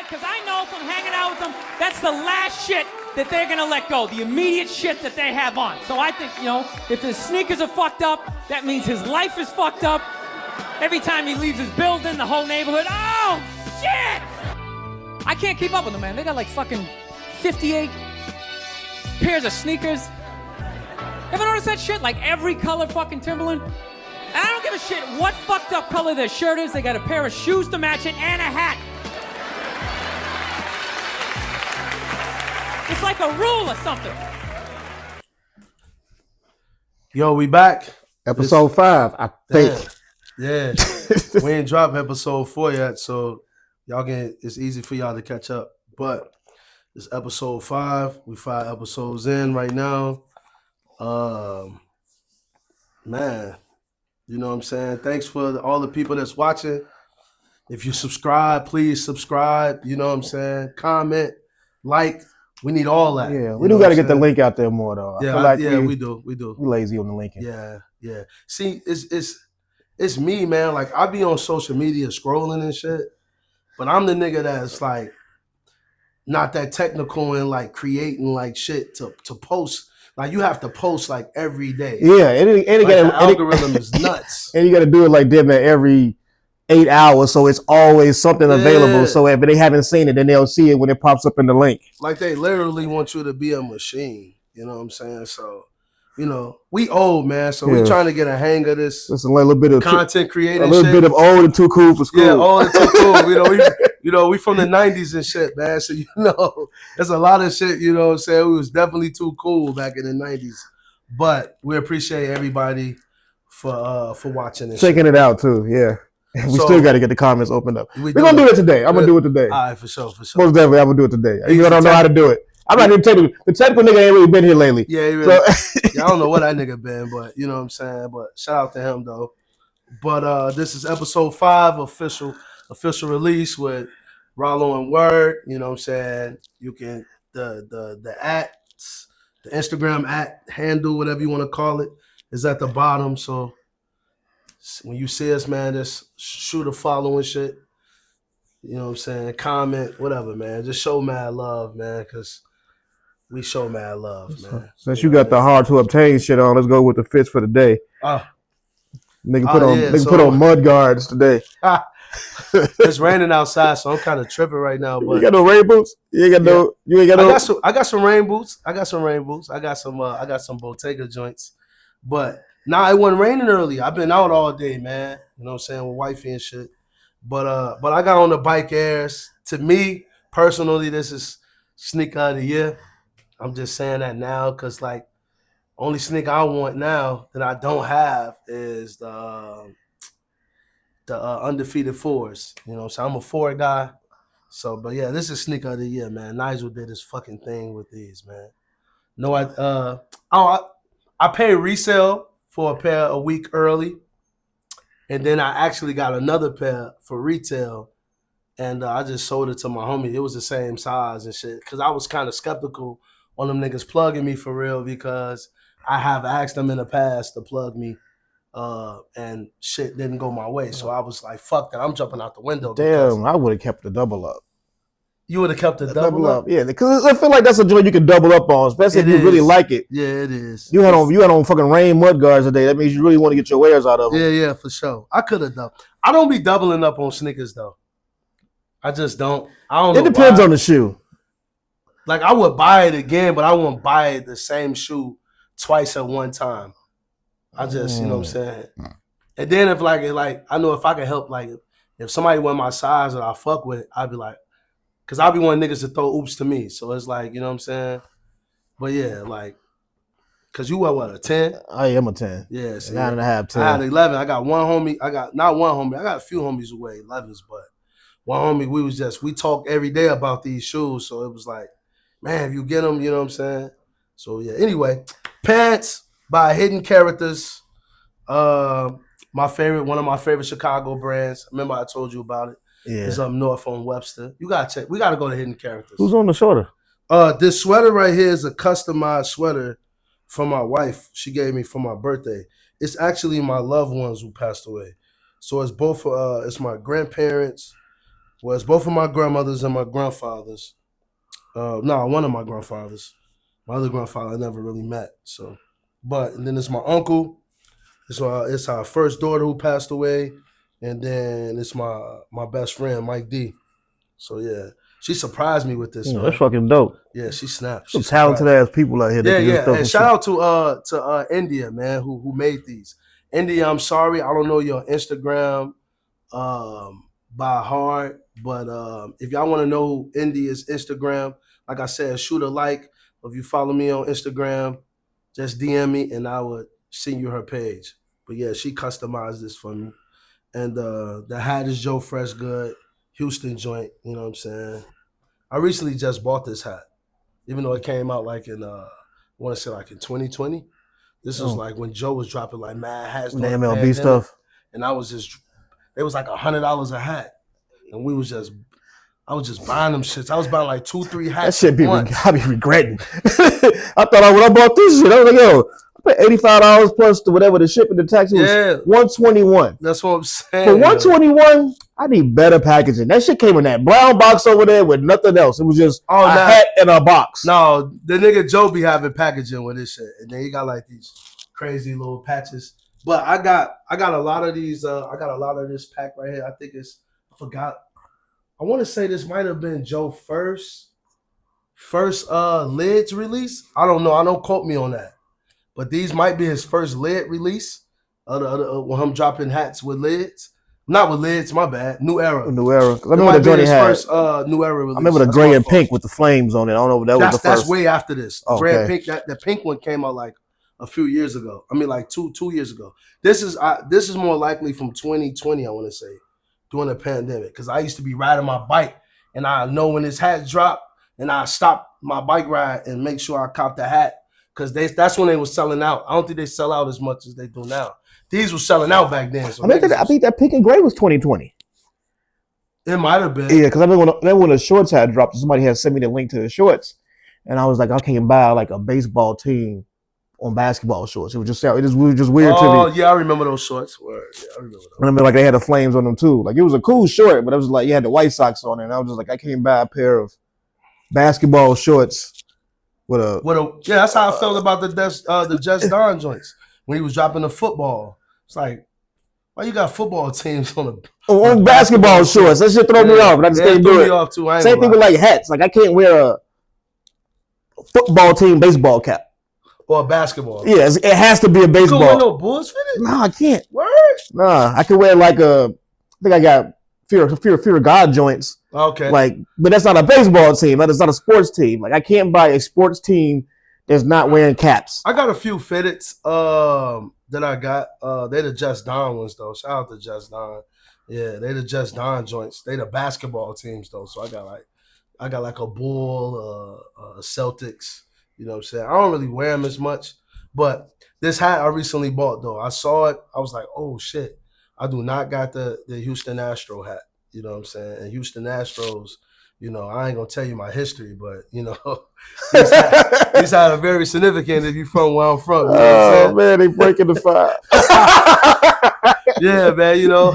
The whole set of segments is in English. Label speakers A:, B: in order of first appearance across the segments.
A: because I know from hanging out with them, that's the last shit that they're gonna let go, the immediate shit that they have on. So I think, if his sneakers are fucked up, that means his life is fucked up. Every time he leaves his building, the whole neighborhood, oh, shit! I can't keep up with them, man. They got like fucking 58 pairs of sneakers. Ever notice that shit? Like every color fucking Timberland? And I don't give a shit what fucked up color their shirt is. They got a pair of shoes to match it and a hat. It's like a rule or something.
B: Yo, we back.
C: Episode 5, I think.
B: Yeah. We ain't dropped episode 4 yet, so it's easy for y'all to catch up. But it's episode 5. We 5 episodes in right now. Man, you know what I'm saying? Thanks for all the people that's watching. If you subscribe, please subscribe. You know what I'm saying? Comment, like. We need all that.
C: Yeah, we do got to get the link out there more though.
B: Yeah,
C: I feel like
B: we do. We
C: lazy on the linking.
B: Yeah. See, it's me, man. Like I be on social media scrolling and shit, but I'm the nigga that's like not that technical and like creating like shit to post. Like you have to post like every day.
C: Yeah, and
B: the algorithm is nuts.
C: And you got to do it like damn near every 8 hours, so it's always something available. So if they haven't seen it, then they'll see it when it pops up in the link.
B: Like they literally want you to be a machine. You know what I'm saying? So, we old, man. So we trying to get a hang of this.
C: It's a little bit of
B: content creating.
C: A little bit of old and too cool for school.
B: Yeah, old and too cool. We from the 90s and shit, man. So there's a lot of shit. You know what I'm saying? We was definitely too cool back in the 90s. But we appreciate everybody for watching and
C: checking it out too. Yeah. We still got to get the comments opened up. We're going to do it today. I'm going to do it today.
B: All right, for sure.
C: Most definitely, I'm going to do it today. Even though I don't know how to do it. I'm not even technical. The technical nigga ain't really been here lately.
B: Yeah, I don't know what that nigga been, but you know what I'm saying? But shout out to him, though. But this is episode 5, official release with RALLO and Word. You know what I'm saying? You can, the @, the Instagram handle, whatever you want to call it, is at the bottom. So when you see us, man, just shoot a follow and shit. You know what I'm saying? Comment, whatever, man. Just show mad love, man, because we show mad love, man.
C: Since you got the hard to obtain shit on, let's go with the fits for the day. Nigga put on mud guards today.
B: It's raining outside, so I'm kind of tripping right now. But
C: you got no rain boots? You ain't got no.
B: I got some rain boots. I got some Bottega joints, but. Nah, it wasn't raining early. I've been out all day, man. You know what I'm saying, with wifey and shit. But I got on the bike airs. To me, personally, this is sneaker of the year. I'm just saying that now because, like, only sneaker I want now that I don't have is the undefeated 4s. You know what I'm saying? I'm a 4 guy. So, but yeah, this is sneaker of the year, man. Nigel did his fucking thing with these, man. No, I paid resale for a pair a week early, and then I actually got another pair for retail, and I just sold it to my homie. It was the same size and shit, because I was kind of skeptical on them niggas plugging me for real, because I have asked them in the past to plug me, and shit didn't go my way. So I was like, fuck that, I'm jumping out the window.
C: Damn, I would have kept the double up.
B: You would have kept the double up?
C: Yeah, because I feel like that's a joint you can double up on, especially if you really like it.
B: Yeah, it is.
C: You had on fucking rain mud guards today. That means you really want to get your wares out of them.
B: Yeah, for sure. I could have done. I don't be doubling up on sneakers though. I just don't. I don't know.
C: It depends on the shoe.
B: Like I would buy it again, but I wouldn't buy the same shoe twice at one time. I just, you know what I'm saying? And then if like I know if I can help, like if somebody wear my size that I fuck with, I'd be like, because I'll be one niggas to throw oops to me. So it's like, you know what I'm saying? But yeah, like, because you wear what, a 10?
C: I am a 10.
B: Yeah. See,
C: 9.5, 10.
B: I had 11. I got one homie. I got a few homies who wear 11s, but one homie, we talk every day about these shoes. So it was like, man, if you get them, you know what I'm saying? So yeah, anyway, pants by Hidden Characters. One of my favorite Chicago brands. Remember I told you about it.
C: Yeah.
B: It's up north on Webster. You gotta check. We gotta go to Hidden Characters.
C: Who's on the shoulder?
B: This sweater right here is a customized sweater from my wife. She gave me for my birthday. It's actually my loved ones who passed away. So it's both. It's my grandparents, Well, it's both of my grandmothers and my grandfathers. No, one of my grandfathers. My other grandfather I never really met. So, and then it's my uncle. It's our first daughter who passed away, and then it's my best friend Mike D. So yeah, she surprised me with this. Man.
C: That's fucking dope.
B: Yeah, she snapped.
C: Some talented ass people out here.
B: Yeah. And shout out to India, man, who made these. India, I'm sorry, I don't know your Instagram by heart, but if y'all want to know India's Instagram, like I said, shoot a like. If you follow me on Instagram, just DM me and I would send you her page. But yeah, she customized this for me. And the hat is Joe Fresh Good, Houston joint, you know what I'm saying? I recently just bought this hat, even though it came out like in, I want to say like in 2020. This was like when Joe was dropping like mad hats.
C: The MLB stuff.
B: And it was like $100 a hat. And I was just buying them shits. I was buying like 2-3 hats.
C: That shit I be regretting. I thought when I bought this shit, I was like, yo, I paid $85 plus to whatever the shipping, the tax was $121.
B: That's what I'm saying.
C: For $121, I need better packaging. That shit came in that brown box over there with nothing else. It was just a hat and a box.
B: No, the nigga Joe be having packaging with this shit. And then he got like these crazy little patches. But I got a lot of these, I got a lot of this pack right here. I forgot. I want to say this might have been Joe's first lids release. I don't know. I don't quote me on that. But these might be his first lid release. When I'm dropping hats with lids. Not with lids, my bad. New Era.
C: New Era. I remember the joint he had.
B: First New Era release.
C: I remember the gray and pink with the flames on it. I don't know if that was the first.
B: That's way after this. The gray and pink. That pink one came out like a few years ago. I mean, like two years ago. This is more likely from 2020, I want to say, during the pandemic. Because I used to be riding my bike, and I know when this hat dropped, and I stop my bike ride and make sure I cop the hat. Because that's when they were selling out. I don't think they sell out as much as they do now. These were selling out back then. So
C: I think that pink and gray was 2020.
B: It might have been.
C: Yeah, because I remember when the shorts had dropped, somebody had sent me the link to the shorts. And I was like, I can't buy like a baseball team on basketball shorts. It was just weird to me.
B: Oh, yeah, I remember those shorts. Word. Yeah, I remember those.
C: I remember like they had the flames on them too. Like it was a cool short, but it was like you had the White Sox on it. And I was just like, I can't buy a pair of basketball shorts. Yeah,
B: that's how I felt about the Just Don joints when he was dropping the football. It's like, why you got football teams on
C: basketball shorts? That shit throw me off, and I just can't do it.
B: Off too.
C: Same thing with like hats. Like I can't wear a football team baseball cap
B: or a basketball.
C: Yeah, it has to be a baseball.
B: You don't wear no Bulls fitted?
C: No, I can't.
B: Word?
C: Nah, I can wear like I think I got fear of God joints.
B: Okay.
C: Like, but that's not a baseball team. That is not a sports team. Like, I can't buy a sports team that's not wearing caps.
B: I got a few fitteds that I got. They the Just Don ones though. Shout out to Just Don. Yeah, they the Just Don joints. They the basketball teams though. So I got like a Bull, Celtics. You know what I'm saying? I don't really wear them as much, but this hat I recently bought though. I saw it. I was like, oh shit. I do not got the Houston Astro hat. You know what I'm saying? And Houston Astros, you know, I ain't gonna tell you my history, but you know, these had a very significant if you from where I'm from. You know what I'm saying?
C: Man, they breaking the fire.
B: Yeah, man, you know,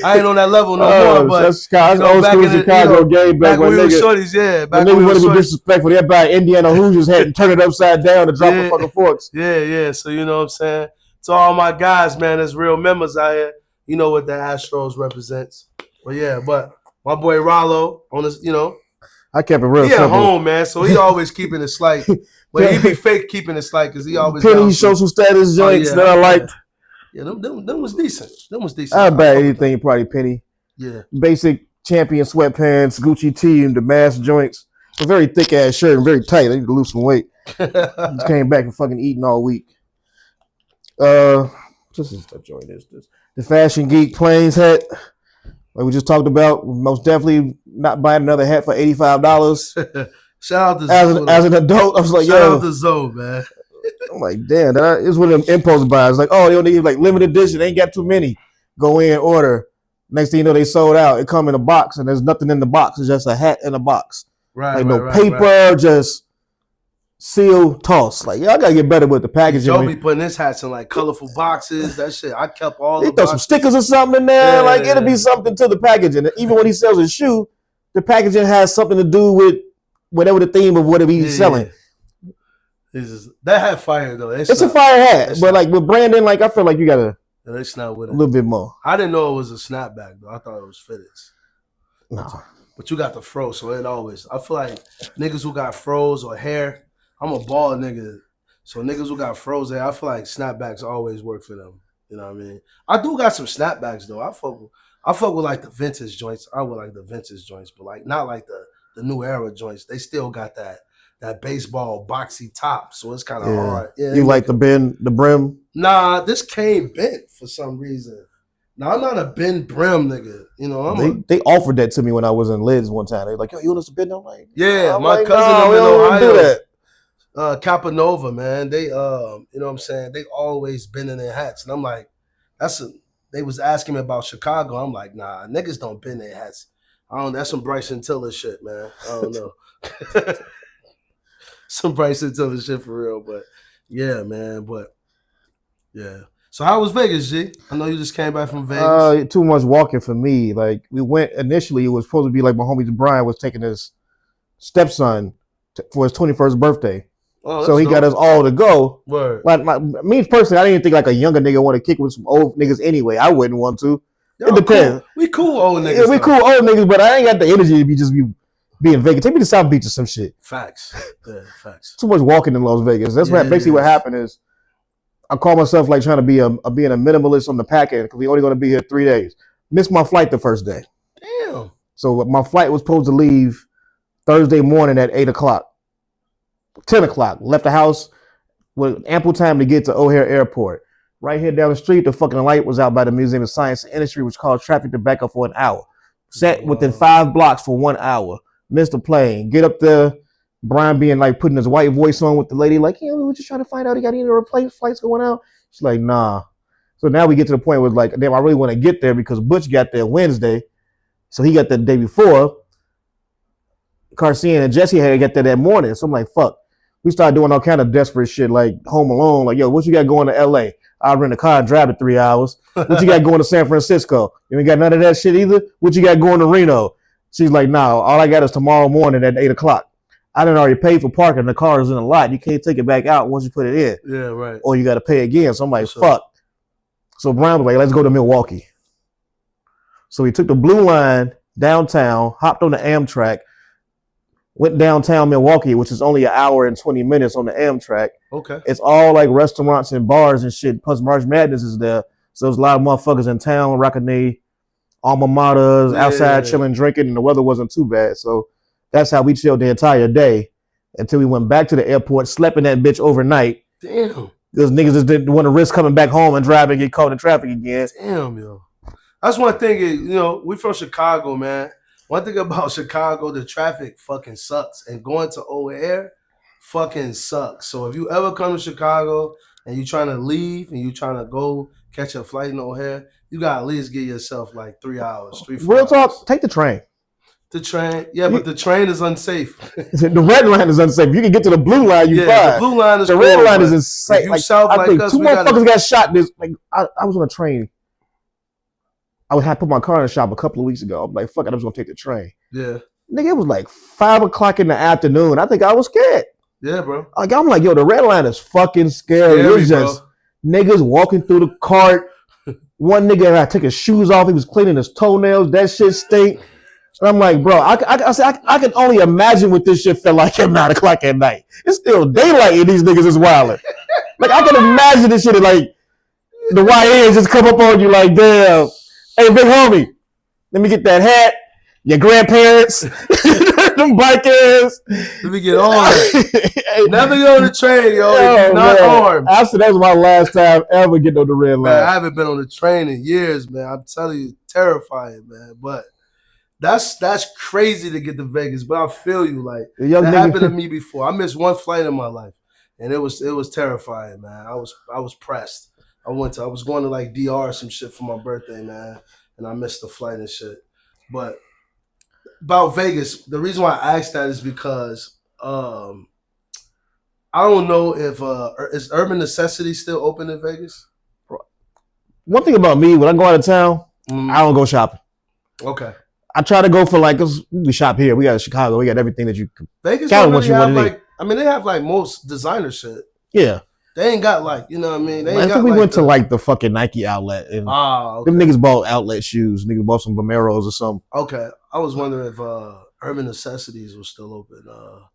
B: I ain't on that level no more. But
C: that's old school Chicago game
B: back when we were shorties, yeah.
C: Back when we want to be disrespectful, they buy Indiana Hoosiers hat and turn it upside down and drop the fucking forks.
B: Yeah. So you know what I'm saying? To all my guys, man, there's real members out here. You know what the Astros represents. But yeah, but my boy Rallo on this, you know.
C: I kept it real
B: simple. He at home, man, so he always keeping it slight. But he be fake keeping it slight because he always
C: Penny show some status joints that I liked.
B: Yeah, them was decent.
C: I buy anything probably Penny.
B: Yeah.
C: Basic champion sweatpants, Gucci tee, and the mask joints. A very thick ass shirt and very tight. I need to lose some weight. Just came back and fucking eating all week. This is what joint is this? The Fashion Geek Plains hat. Like we just talked about, most definitely not buying another hat for $85.
B: Shout out to
C: Zoe. As an adult, I was like,
B: shout out to Zoe, man.
C: I'm like, damn, it's one of them impulse buys. Like, oh, they only need like limited edition. They ain't got too many. Go in, order. Next thing you know, they sold out. It come in a box, and there's nothing in the box. It's just a hat in a box.
B: Right.
C: Like paper, just seal, toss. Like, yeah, I gotta get better with the packaging.
B: Joe be putting his hats in like colorful boxes. That shit, I kept all
C: He
B: the
C: throw some
B: boxes.
C: stickers or something in there. Like, it'll be something to the packaging. Even when he sells a shoe, the packaging has something to do with whatever the theme of whatever he's selling.
B: That hat fire though.
C: It's a fire hat, but like with branding, like I feel like you gotta
B: it's not with
C: a little bit more.
B: I didn't know it was a snapback though. I thought it was fitteds.
C: No.
B: But you got the fro, so it always. I feel like niggas who got fros or hair. I'm a bald nigga, so niggas who got froze there, I feel like snapbacks always work for them. You know what I mean? I do got some snapbacks though. I fuck with like the vintage joints. I would like the vintage joints, but like not like the new era joints. They still got that baseball boxy top, so it's kind of hard. Yeah,
C: you like the brim?
B: Nah, this came bent for some reason. Now I'm not a bend brim nigga. You know,
C: they offered that to me when I was in Lids one time. They like, yo, you want us to bend? I'm like,
B: yeah,
C: I'm
B: my
C: like,
B: cousin
C: nah,
B: in Ohio.
C: Do that.
B: Capanova, man, they you know what I'm saying, they always bend in their hats, and I'm like, they was asking me about Chicago. I'm like, nah, niggas don't bend their hats. That's some Bryson Tiller shit, man. I don't know. Some Bryson Tiller shit for real, but yeah, man, but yeah. So how was Vegas, G? I know you just came back from Vegas.
C: Too much walking for me. Like we went initially, it was supposed to be like my homie Brian was taking his stepson for his 21st birthday.
B: Oh,
C: so he got us all to go.
B: Word.
C: Like me personally, I didn't think like a younger nigga want to kick with some old niggas anyway. I wouldn't want to. It depends.
B: Cool. We cool old niggas.
C: Yeah, we cool old niggas, but I ain't got the energy to be in Vegas. Take me to South Beach or some shit.
B: Facts. Yeah, facts.
C: Too much walking in Las Vegas. That's basically what happened is I call myself like trying to be being a minimalist on the pack end because we only going to be here 3 days. Missed my flight the first day.
B: Damn.
C: So my flight was supposed to leave Thursday morning at 8 o'clock. 10 o'clock. Left the house with ample time to get to O'Hare Airport. Right here down the street, the fucking light was out by the Museum of Science and Industry, which caused traffic to back up for an hour. Sat within 5 blocks for 1 hour. Missed the plane. Get up there. Brian being like putting his white voice on with the lady, like, yeah, we were just trying to find out he got any replace flights going out. She's like, nah. So now we get to the point where like, damn, I really want to get there because Butch got there Wednesday. So he got there the day before. Carcine and Jesse had to get there that morning. So I'm like, fuck. We started doing all kind of desperate shit like Home Alone. Like, yo, what you got going to LA? I'll rent a car and drive it 3 hours. What you got going to San Francisco? You ain't got none of that shit either? What you got going to Reno? She's like, nah, all I got is tomorrow morning at 8 o'clock. I done already paid for parking. The car is in the lot. You can't take it back out once you put it in.
B: Yeah, right.
C: Or you got to pay again. So I'm like, fuck. So Brian was like, let's go to Milwaukee. So we took the blue line downtown, hopped on the Amtrak, went downtown Milwaukee, which is only an hour and 20 minutes on the Amtrak.
B: Okay.
C: It's all like restaurants and bars and shit. Plus March Madness is there. So there's a lot of motherfuckers in town, rocking their alma maters, outside chilling, drinking, and the weather wasn't too bad. So that's how we chilled the entire day until we went back to the airport, slept in that bitch overnight.
B: Damn.
C: Because niggas just didn't want to risk coming back home and driving and get caught in traffic again.
B: Damn, yo. That's one thing, you know, we from Chicago, man. One thing about Chicago, the traffic fucking sucks. And going to O'Hare fucking sucks. So if you ever come to Chicago and you trying to leave and you trying to go catch a flight in O'Hare, you got to at least give yourself like 3 hours, 4
C: Real
B: hours.
C: talk, take the train.
B: The train, yeah, but the train is unsafe.
C: The red line is unsafe. You can get to the blue line, you fine.
B: The blue line is
C: the
B: cool,
C: red line is insane.
B: You
C: like,
B: south
C: I
B: like
C: think
B: us,
C: 2
B: we
C: motherfuckers got shot. I was on a train. I had put my car in the shop a couple of weeks ago. I'm like, fuck it, I'm just gonna take the train.
B: Yeah.
C: Nigga, it was like 5 o'clock in the afternoon. I think I was scared.
B: Yeah, bro.
C: Like, I'm like, yo, the red line is fucking scary. It's just niggas walking through the cart. One nigga had to take his shoes off. He was cleaning his toenails. That shit stink. And I'm like, bro, I can only imagine what this shit felt like at 9 o'clock at night. It's still daylight and these niggas is wilding. Like, I can imagine this shit like the YNs just come up on you like, damn, hey, big homie, let me get that hat. Your grandparents, them bikers.
B: Let me get on it. Never get on the train, yo. If you're not armed.
C: Actually, that was my last time ever getting on the red line.
B: Man, I haven't been on the train in years, man. I'm telling you, terrifying, man. But that's crazy to get to Vegas. But I feel you, like that happened to me before. I missed one flight in my life, and it was terrifying, man. I was pressed. I was going to like DR or some shit for my birthday, man, and I missed the flight and shit. But about Vegas, the reason why I asked that is because I don't know if is Urban Necessity still open in Vegas?
C: One thing about me, when I go out of town, I don't go shopping.
B: Okay.
C: I try to go for like, cause we shop here. We got Chicago. We got everything that you.
B: Vegas don't really have like. I mean, they have like most designer shit.
C: Yeah.
B: They ain't got like, you know what I mean? They ain't
C: I
B: got
C: think we
B: like
C: went to like the fucking Nike outlet and
B: okay.
C: them niggas bought outlet shoes. Niggas bought some Vomeros or something.
B: Okay. I was wondering if Urban Necessities was still open.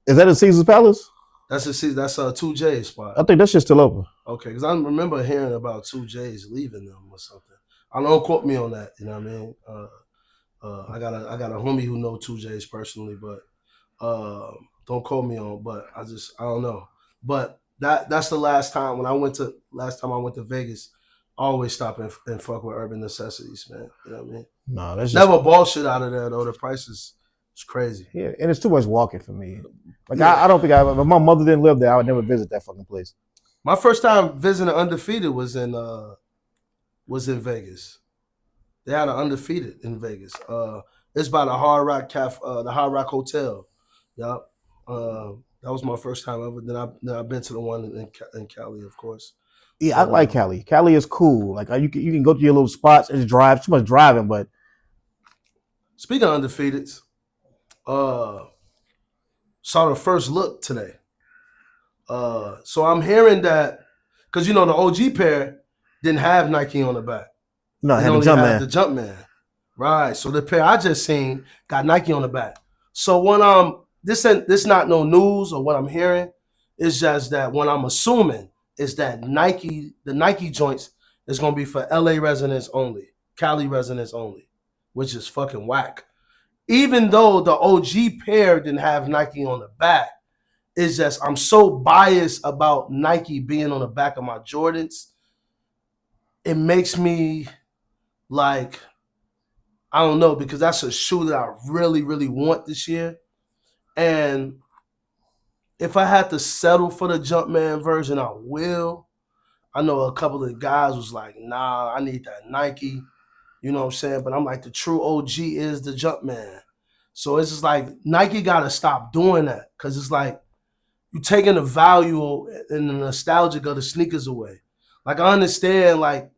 C: Is that at Caesar's Palace?
B: That's a 2J spot.
C: I think that shit's still open.
B: Okay, because I remember hearing about 2J's leaving them or something. I don't quote me on that, you know what I mean? I got a homie who know 2J's personally, but don't quote me on, but I don't know. But that's the last time I went to Vegas, I always stop and fuck with Urban Necessities, man. You know what I mean?
C: No, that's
B: never bullshit out of there though. The prices it's crazy.
C: Yeah, and it's too much walking for me. Like I don't think if my mother didn't live there, I would never visit that fucking place.
B: My first time visiting Undefeated was in Vegas. They had an Undefeated in Vegas. It's by the Hard Rock the Hard Rock Hotel. Yep. That was my first time ever. Then I've been to the one in Cali, of course.
C: Yeah, I like Cali. Cali is cool. Like you can go to your little spots and drive. Too much driving, but
B: speaking of Undefeateds, saw the first look today. So I'm hearing that because the OG pair didn't have Nike on the back.
C: No,
B: they only had the Jumpman. Right. So the pair I just seen got Nike on the back. So when this not no news or what I'm hearing, it's just that what I'm assuming is that the Nike joints is gonna be for LA residents only, Cali residents only, which is fucking whack. Even though the OG pair didn't have Nike on the back, it's just I'm so biased about Nike being on the back of my Jordans. It makes me like, I don't know, because that's a shoe that I really, really want this year. And if I had to settle for the Jumpman version, I will. I know a couple of guys was like, nah, I need that Nike. You know what I'm saying? But I'm like, the true OG is the Jumpman. So it's just like, Nike got to stop doing that. Because it's like, you're taking the value and the nostalgia of the sneakers away. Like, I understand, like,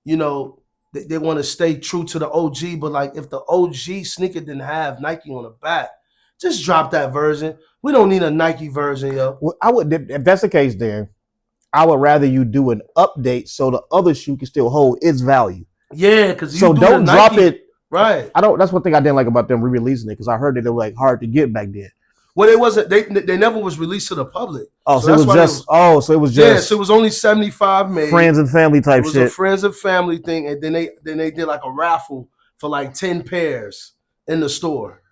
B: they want to stay true to the OG, but like, if the OG sneaker didn't have Nike on the back, just drop that version. We don't need a Nike version, yo.
C: Well, if that's the case, then I would rather you do an update so the other shoe can still hold its value.
B: Yeah, because
C: don't drop it.
B: Right.
C: That's one thing I didn't like about them re-releasing it because I heard that they were like hard to get back then.
B: Well, it wasn't. They never was released to the public.
C: Oh, so it was just.
B: Yeah, so it was only 75 made.
C: Friends and family type shit.
B: It was a friends and family thing, and then they did like a raffle for like 10 pairs in the store.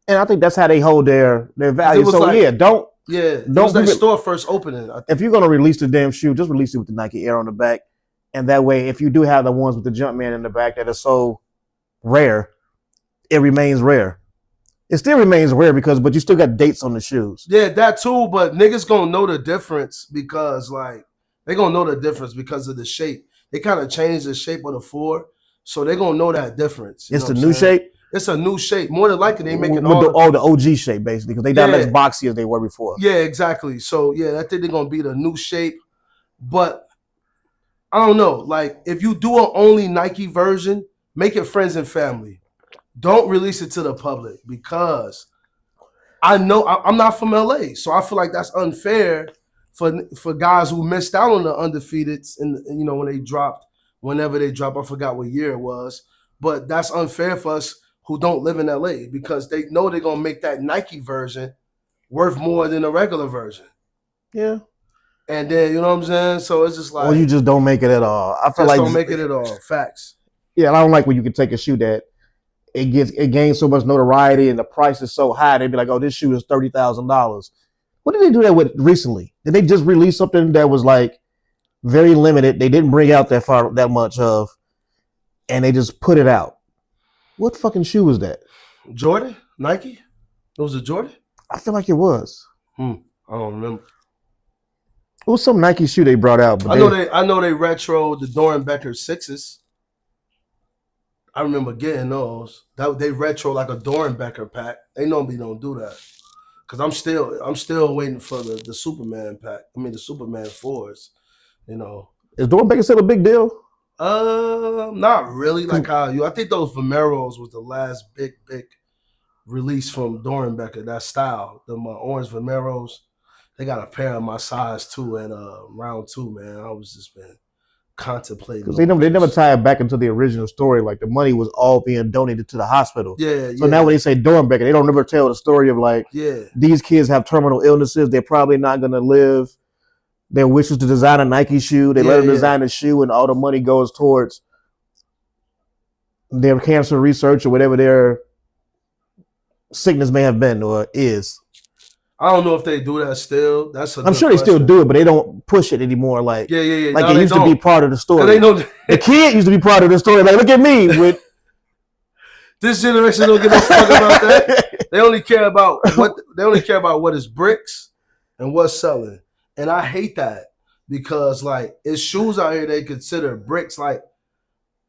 C: And I think that's how they hold their value. So like, don't.
B: Yeah, it was that store first opening.
C: If you're gonna release the damn shoe, just release it with the Nike Air on the back, and that way, if you do have the ones with the Jumpman in the back that are so rare, it remains rare. It still remains rare but you still got dates on the shoes.
B: Yeah, that too. But niggas gonna know the difference because like they gonna know the difference because of the shape. They kind of changed the shape of the 4, so they gonna know that difference.
C: It's the new shape.
B: It's a new shape. More than likely, they make it
C: all the OG shape basically because they not as boxy as they were before.
B: Yeah, exactly. So yeah, I think they're gonna be the new shape. But I don't know. Like if you do an only Nike version, make it friends and family. Don't release it to the public because I know I'm not from LA, so I feel like that's unfair for guys who missed out on the Undefeateds and whenever they dropped. I forgot what year it was, but that's unfair for us who don't live in LA because they know they're gonna make that Nike version worth more than the regular version.
C: Yeah.
B: And then you know what I'm saying? So it's just like,
C: or you just don't make it at all. I feel like
B: don't make it at all. Facts.
C: Yeah, I don't like when you can take a shoe that it gains so much notoriety and the price is so high. They'd be like, "Oh, this shoe is $30,000." What did they do that with recently? Did they just release something that was like very limited? They didn't bring out that much of, and they just put it out. What fucking shoe was that?
B: Jordan? Nike? It was a Jordan?
C: I feel like it was.
B: I don't remember.
C: It was some Nike shoe they brought out. But
B: I know they retro the Dorenbecker 6s. I remember getting those. They retro like a Dorenbecker pack. They normally don't do that. Cause I'm still waiting for the Superman pack. I mean the Superman 4s. You know.
C: Is Dorbecca still a big deal?
B: Not really. Like how I think those Vomeros was the last big release from Dorbecca. That style, the orange Vomeros. They got a pair of my size too, and round 2, man. I was just been contemplating.
C: Because they never tie it back into the original story. Like the money was all being donated to the hospital.
B: Yeah.
C: So now when they say Dorbecca, they don't ever tell the story of like, these kids have terminal illnesses. They're probably not gonna live. Their wish is to design a Nike shoe. They let them design a shoe, and all the money goes towards their cancer research or whatever their sickness may have been or is.
B: I don't know if they do that still.
C: I'm sure they still do it, but they don't push it anymore. Like,
B: yeah.
C: Like it used to be part of the story.
B: They know
C: the kid used to be part of the story. Like, look at me with
B: this generation. Don't give a fuck about that. They only care about what is bricks and what's selling. And I hate that because like it's shoes out here they consider bricks. Like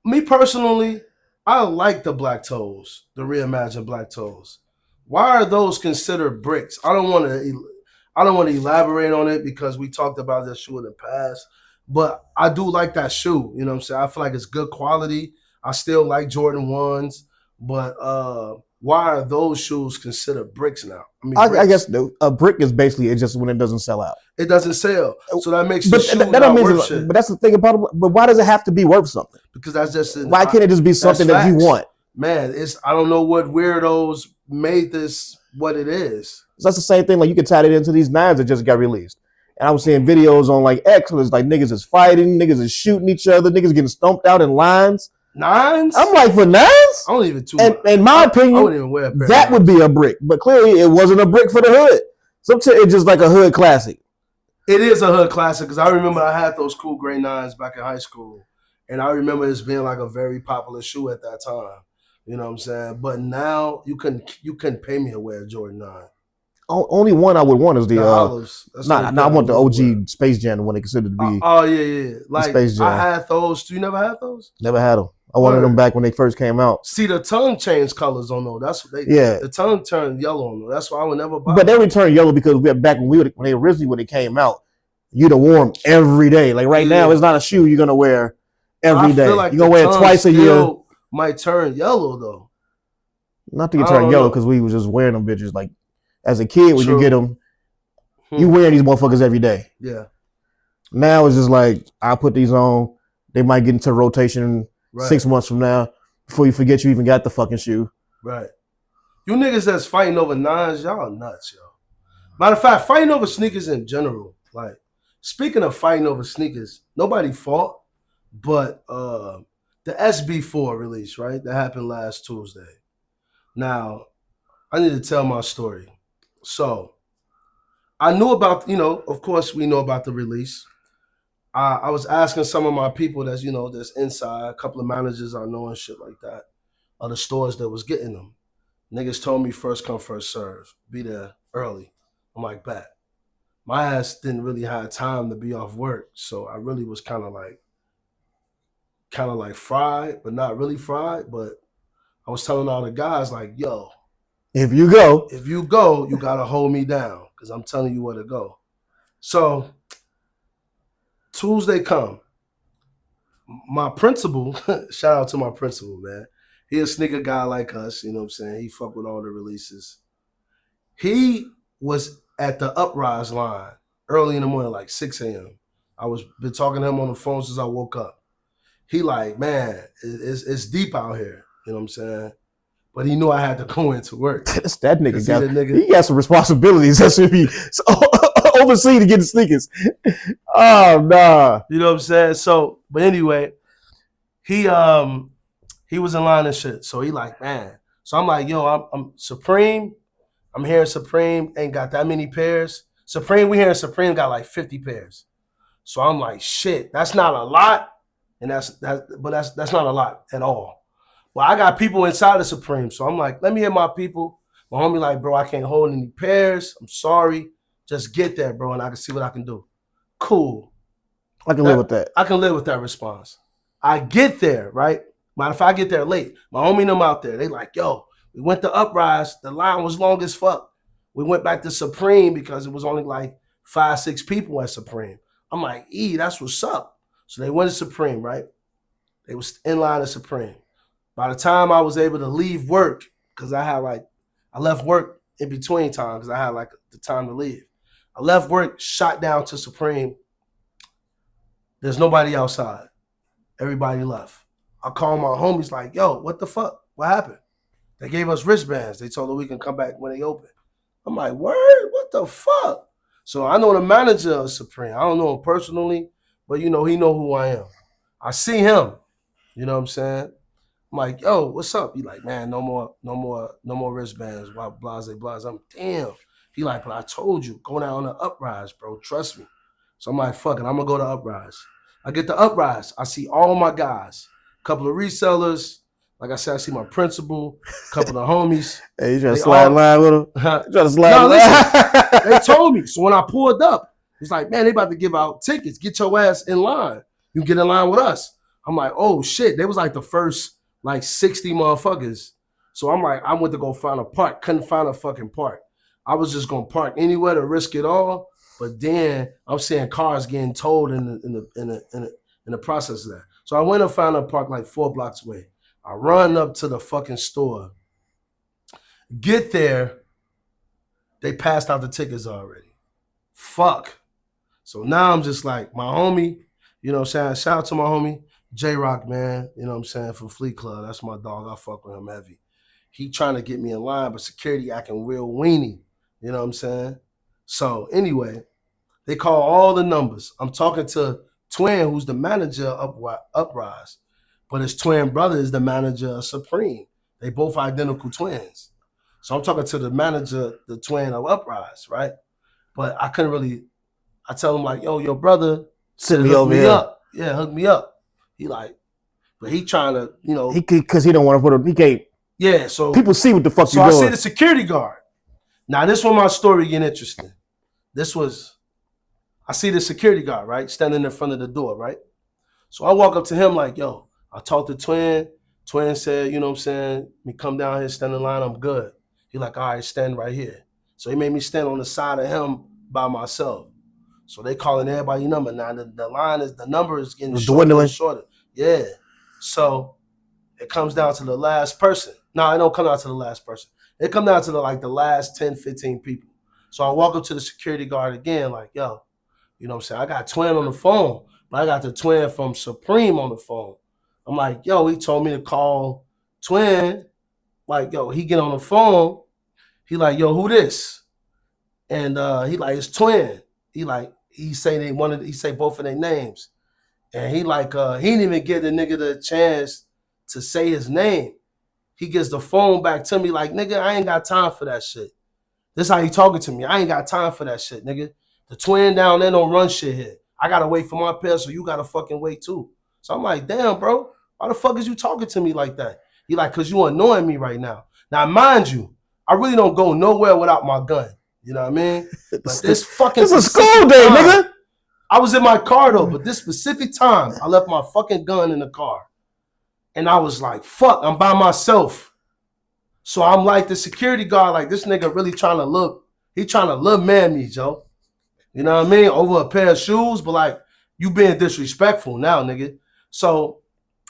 B: me personally, I like the black toes, the reimagined black toes. Why are those considered bricks? I don't want to elaborate on it because we talked about that shoe in the past, but I do like that shoe. You know what I'm saying? I feel like it's good quality. I still like Jordan 1s, but why are those shoes considered bricks now?
C: I guess a brick is basically it's just when it doesn't sell out.
B: It doesn't sell, so that makes the shoe
C: that
B: not
C: don't
B: worth shit.
C: But that's the thing about it. But why does it have to be worth something?
B: Because that's just
C: why can't it just be something that you want?
B: Man, I don't know what weirdos made this what it is.
C: So that's the same thing. Like you could tie it into these 9s that just got released. And I was seeing videos on like X, where it's like niggas is fighting, niggas is shooting each other, niggas getting stomped out in lines.
B: 9s?
C: I'm like, for 9s?
B: I don't even
C: in my opinion,
B: I wouldn't even wear a pair
C: that would be a brick. But clearly it wasn't a brick for the hood. Sometimes it's just like a hood classic.
B: It is a hood classic because I remember I had those cool gray 9s back in high school. And I remember this being like a very popular shoe at that time. You know what I'm saying? But now you couldn't pay me to wear a Jordan 9.
C: Only one I would want is the
B: Olives.
C: I want the OG Space Jam, the one they considered to be.
B: Oh yeah. Like
C: Space Jam.
B: I had those. You never had those?
C: Never had them. I wanted them back when they first came out.
B: See, the tongue changed colors on those. That's what they.
C: Yeah.
B: The tongue turned yellow on those. That's why I would never buy.
C: But they returned yellow because we had back when they came out, you'd have worn them every day. Like right now, it's not a shoe you're gonna wear every day. Like you're gonna wear it twice a year.
B: Might turn yellow though.
C: Not to get turned yellow because we was just wearing them bitches. Like as a kid, when you get them, you wear these motherfuckers every day.
B: Yeah.
C: Now it's just like I put these on. They might get into rotation 6 months from now before you forget you even got the fucking shoe.
B: Right. You niggas that's fighting over 9s, y'all nuts, yo. Matter of fact, fighting over sneakers in general. Like speaking of fighting over sneakers, nobody fought, but the SB4 release, right? That happened last Tuesday. Now, I need to tell my story. So, I knew about, of course we know about the release. I was asking some of my people that's inside, a couple of managers I know and shit like that, of the stores that was getting them. Niggas told me first come, first serve. Be there early. I'm like, bet. My ass didn't really have time to be off work, so I really was kind of like fried, but not really fried. But I was telling all the guys like, yo,
C: if you go,
B: you gotta hold me down because I'm telling you where to go. So Tuesday come. My principal, shout out to my principal, man. He a sneaker guy like us, you know what I'm saying? He fuck with all the releases. He was at the Uprise line early in the morning, like 6 a.m. I was been talking to him on the phone since I woke up. He like, man, it's deep out here. You know what I'm saying? But he knew I had to go into work.
C: That's that nigga. He got some responsibilities that should be overseen to get the sneakers. Oh, nah.
B: You know what I'm saying? So, but anyway, he was in line and shit. So he like, man. So I'm like, yo, I'm Supreme. I'm hearing Supreme ain't got that many pairs. We hearing Supreme got like 50 pairs. So I'm like, shit, that's not a lot. And that's not a lot at all. Well, I got people inside of Supreme. So I'm like, let me hear my people. My homie like, bro, I can't hold any pairs. I'm sorry. Just get there, bro, and I can see what I can do. Cool.
C: I can live with that.
B: I can live with that response. I get there, right? Matter of fact, I get there late. My homie and them out there. They like, yo, we went to Uprise. The line was long as fuck. We went back to Supreme because it was only like 5, 6 people at Supreme. I'm like, that's what's up. So they went to Supreme, right? They was in line at Supreme. By the time I was able to leave work, because I left work in between time because I had like the time to leave. I left work, shot down to Supreme. There's nobody outside. Everybody left. I called my homies like, yo, what the fuck? What happened? They gave us wristbands. They told us we can come back when they open. I'm like, word? What the fuck? So I know the manager of Supreme. I don't know him personally, but he know who I am. I see him. You know what I'm saying? I'm like, yo, what's up? He like, man, no more wristbands. Blase. I'm damn. He like, but I told you, go down on the uprise, bro. Trust me. So I'm like, fuck it, I'm gonna go to uprise. I get to uprise. I see all my guys, a couple of resellers. Like I said, I see my principal, a couple of homies.
C: Hey, you trying to slide line with them? You trying to slide line?
B: Listen, they told me. So when I pulled up, it's like, man, they about to give out tickets. Get your ass in line. You get in line with us. I'm like, oh shit. They was like the first like 60 motherfuckers. So I'm like, I went to go find a park. Couldn't find a fucking park. I was just gonna park anywhere to risk it all. But then I'm seeing cars getting towed in the process of that. So I went and found a park like 4 blocks away. I run up to the fucking store. Get there. They passed out the tickets already. Fuck. So now I'm just like, my homie, you know what I'm saying? Shout out to my homie, J-Rock, man. You know what I'm saying? From Fleet Club. That's my dog. I fuck with him heavy. He trying to get me in line, but security acting real weenie. You know what I'm saying? So anyway, they call all the numbers. I'm talking to Twin, who's the manager of Uprise. But his twin brother is the manager of Supreme. They both identical twins. So I'm talking to the manager, the twin of Uprise, right? But I couldn't really, I tell him like, yo, your brother
C: Send me over here.
B: up. Yeah, hook me up. He like, but he trying to,
C: because he don't want to put him, he can't.
B: Yeah, so.
C: People see what the fuck
B: so
C: you doing.
B: So I see the security guard. Now this one, my story get interesting. I see the security guard, right? Standing in front of the door, right? So I walk up to him like, yo, I talked to Twin. Twin said, you know what I'm saying? Me come down here, stand in line, I'm good. He like, all right, stand right here. So he made me stand on the side of him by myself. So they calling everybody number. Now the number is getting shorter and shorter. Yeah. So it comes down to the last person. No, it don't come down to the last person. It come down to the last 10, 15 people. So I walk up to the security guard again, like, yo, you know what I'm saying? I got Twin on the phone, but I got the twin from Supreme on the phone. I'm like, yo, he told me to call Twin. Like, yo, he get on the phone. He like, yo, who this? And he like, it's Twin. He say both of their names. And he like, he didn't even give the nigga the chance to say his name. He gets the phone back to me like, nigga, I ain't got time for that shit. This how he talking to me. I ain't got time for that shit, nigga. The twin down there don't run shit here. I gotta wait for my pair, so you gotta fucking wait too. So I'm like, damn, bro, why the fuck is you talking to me like that? He like, cause you annoying me right now. Now, mind you, I really don't go nowhere without my gun. You know what I mean? But this fucking
C: It's a school day, nigga.
B: I was in my car though, but this specific time, I left my fucking gun in the car. And I was like, fuck, I'm by myself. So I'm like the security guard, like this nigga really trying to look man me, Joe. You know what I mean? Over a pair of shoes, but like, you being disrespectful now, nigga. So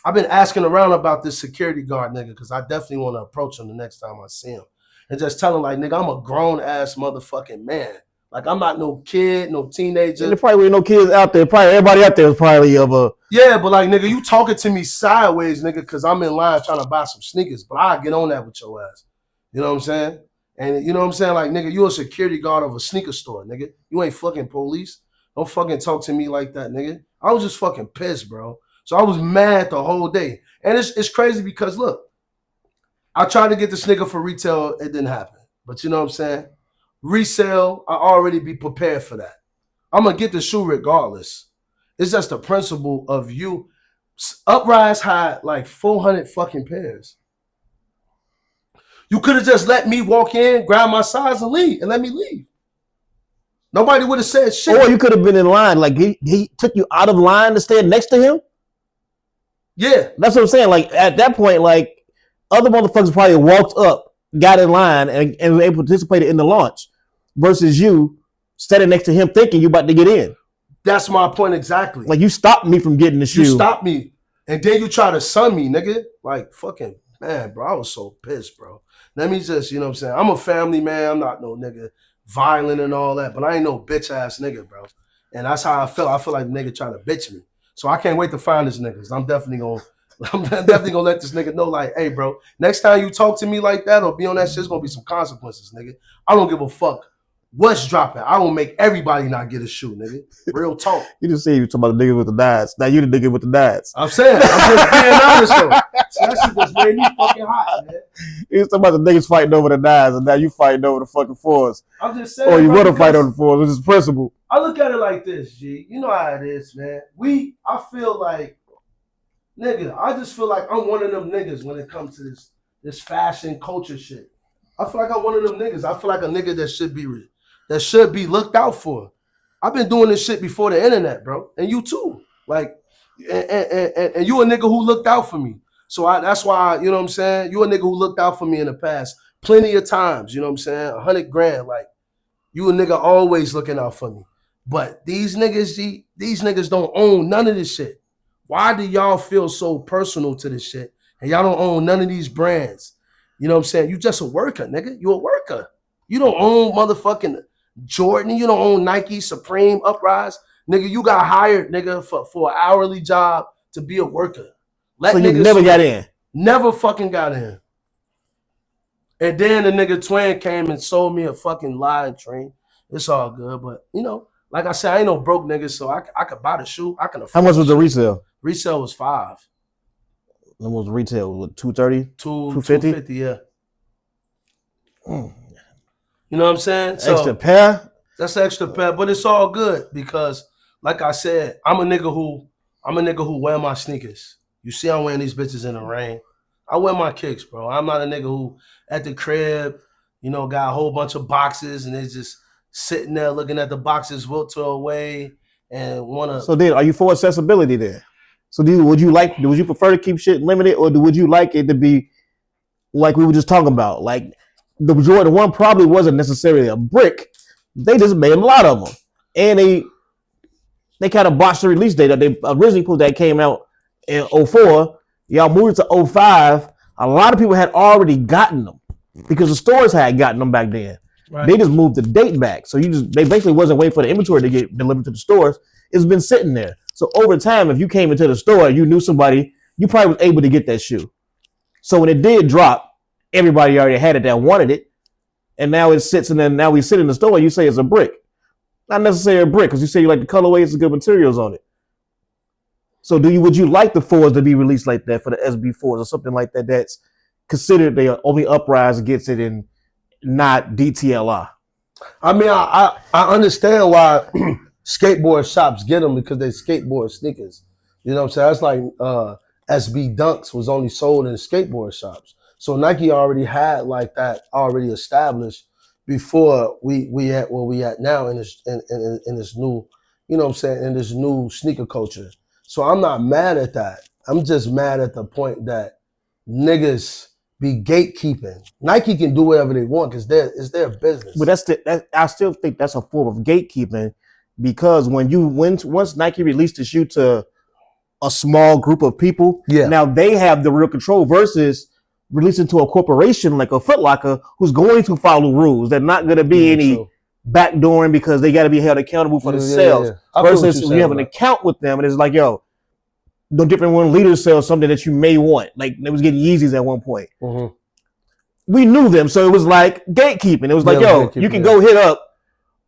B: I've been asking around about this security guard, nigga, because I definitely want to approach him the next time I see him. And just tell him, like, nigga, I'm a grown-ass motherfucking man. Like, I'm not no kid, no teenager.
C: And there probably ain't no kids out there. Probably everybody out there is probably of a...
B: Yeah, but like, nigga, you talking to me sideways, nigga, because I'm in line trying to buy some sneakers, but I get on that with your ass. You know what I'm saying? And you know what I'm saying? Like, nigga, you a security guard of a sneaker store, nigga. You ain't fucking police. Don't fucking talk to me like that, nigga. I was just fucking pissed, bro. So I was mad the whole day. And it's crazy because, look, I tried to get this nigga for retail. It didn't happen. But you know what I'm saying? Resale, I already be prepared for that. I'm going to get the shoe regardless. It's just the principle of you. Uprise had like 400 fucking pairs. You could have just let me walk in, grab my size and leave, and let me leave. Nobody would have said shit.
C: Or you could have been in line. Like, he took you out of line to stand next to him?
B: Yeah.
C: That's what I'm saying. Like, at that point, like, other motherfuckers probably walked up, got in line, and were able to participate in the launch. versus you standing next to him thinking you about to get in.
B: That's my point exactly.
C: Like you stopped me from getting the shoe.
B: You stopped me, and then you try to sun me, nigga. Like fucking man, bro. I was so pissed, bro. Let me just, you know what I'm saying? I'm a family man. I'm not no nigga violent and all that, but I ain't no bitch ass nigga, bro. And that's how I felt. I feel like the nigga trying to bitch me. So I can't wait to find this nigga. I'm definitely gonna let this nigga know, like, hey, bro, next time you talk to me like that or be on that shit, it's gonna be some consequences, nigga. I don't give a fuck what's dropping. I will make everybody not get a shoe, nigga. Real talk.
C: You just say you talking about the nigga with the dads. Now you the nigga with the dads.
B: I'm saying, I'm just being honest though. So that shit just made me fucking hot, man.
C: You talking about the niggas fighting over the dads, and now you fighting over the fucking fours.
B: I'm just saying.
C: Or you want to fight over the fours, which is principle.
B: I look at it like this, G. You know how it is, man. I feel like, nigga, I just feel like I'm one of them niggas when it comes to this fashion culture shit. I feel like I'm one of them niggas. I feel like a nigga that should be looked out for. I've been doing this shit before the internet, bro. And you too. Like, and you a nigga who looked out for me. So that's why, you know what I'm saying? You a nigga who looked out for me in the past plenty of times, you know what I'm saying? 100 grand, like, you a nigga always looking out for me. But these niggas don't own none of this shit. Why do y'all feel so personal to this shit? And y'all don't own none of these brands. You know what I'm saying? You just a worker, nigga. You a worker. You don't own motherfucking Jordan. You don't own Nike, Supreme, Uprise. Nigga, you got hired, nigga, for an hourly job to be a worker.
C: So you never got in?
B: Never fucking got in. And then the nigga Twin came and sold me a fucking line train. It's all good. But, you know, like I said, I ain't no broke nigga, so I could buy the shoe. I can afford.
C: How much was the resale?
B: Resale was $5.
C: What was retail? Was it $230?
B: $250, yeah. You know what I'm saying?
C: Extra pair?
B: That's extra pair, but it's all good because, like I said, I'm a nigga who wear my sneakers. You see I'm wearing these bitches in the rain. I wear my kicks, bro. I'm not a nigga who at the crib, you know, got a whole bunch of boxes and is just sitting there looking at the boxes wilt away and wanna.
C: So then, are you for accessibility there? So would you prefer to keep shit limited, or would you like it to be like we were just talking about? Like the Jordan 1 probably wasn't necessarily a brick. They just made a lot of them. And they kind of botched the release date that they originally put that came out in 04. Y'all moved to 05. A lot of people had already gotten them because the stores had gotten them back then. Right. They just moved the date back. So they basically wasn't waiting for the inventory to get delivered to the stores. It's been sitting there. So over time, if you came into the store, you knew somebody, you probably was able to get that shoe. So when it did drop, everybody already had it that wanted it. And now it sits and then now we sit in the store and you say it's a brick. Not necessarily a brick, because you say you like the colorways and good materials on it. So would you like the 4s to be released like that for the SB4s or something like that that's considered the only Uprise gets it and not DTLR?
B: I mean, I understand why skateboard shops get them because they skateboard sneakers. You know what I'm saying? That's like SB Dunks was only sold in skateboard shops. So Nike already had like that already established before we at where we at now in this new, you know what I'm saying, in this new sneaker culture. So I'm not mad at that. I'm just mad at the point that niggas be gatekeeping. Nike can do whatever they want because it's their business.
C: But I still think that's a form of gatekeeping, because once Nike released the shoe to a small group of people, now they have the real control versus releasing to a corporation like a Foot Locker who's going to follow rules. They're not going to be any backdooring because they got to be held accountable for the sales. Versus you have an account with them and it's like, yo, no different when leaders sell something that you may want. Like they was getting Yeezys at one point. Mm-hmm. We knew them, so it was like gatekeeping. It was like, yo, you can go hit up.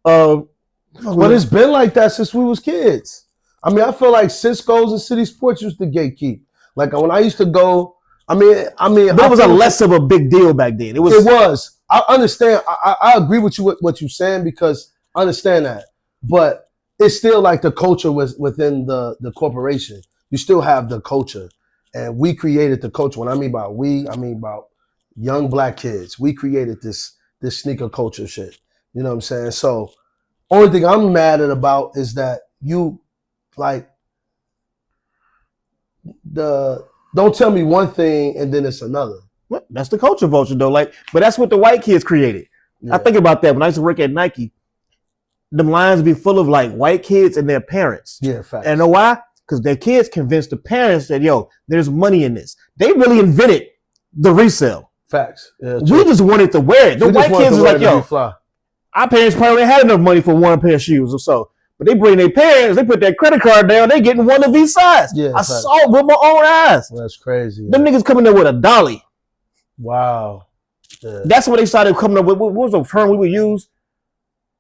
B: But it's been like that since we was kids. I mean, I feel like Cisco's and City Sports used to gatekeep. Like when I used to go, I mean,
C: but it was a less of a big deal back then. It was.
B: I understand. I agree with you with what you're saying because I understand that. But it's still like the culture was within the corporation. You still have the culture, and we created the culture. When I mean by we, I mean about young black kids. We created this sneaker culture shit. You know what I'm saying? So, only thing I'm mad at about is that you, like, don't tell me one thing and then it's another.
C: Well, that's the culture vulture though. Like, but that's what the white kids created.
B: Yeah.
C: I think about that when I used to work at Nike. Them lines be full of like white kids and their parents.
B: Yeah, facts.
C: And you know why? Because their kids convinced the parents that, yo, there's money in this. They really invented the resale.
B: Facts. Yeah,
C: we just wanted to wear it. The white kids was like, yo, our parents probably had enough money for one pair of shoes or so. But they bring their parents, they put that credit card down, they getting one of each size. Yeah, I saw it with my own eyes.
B: That's crazy.
C: Them niggas coming there with a dolly.
B: Wow. Yeah.
C: That's when they started coming up with, what was the term we would use?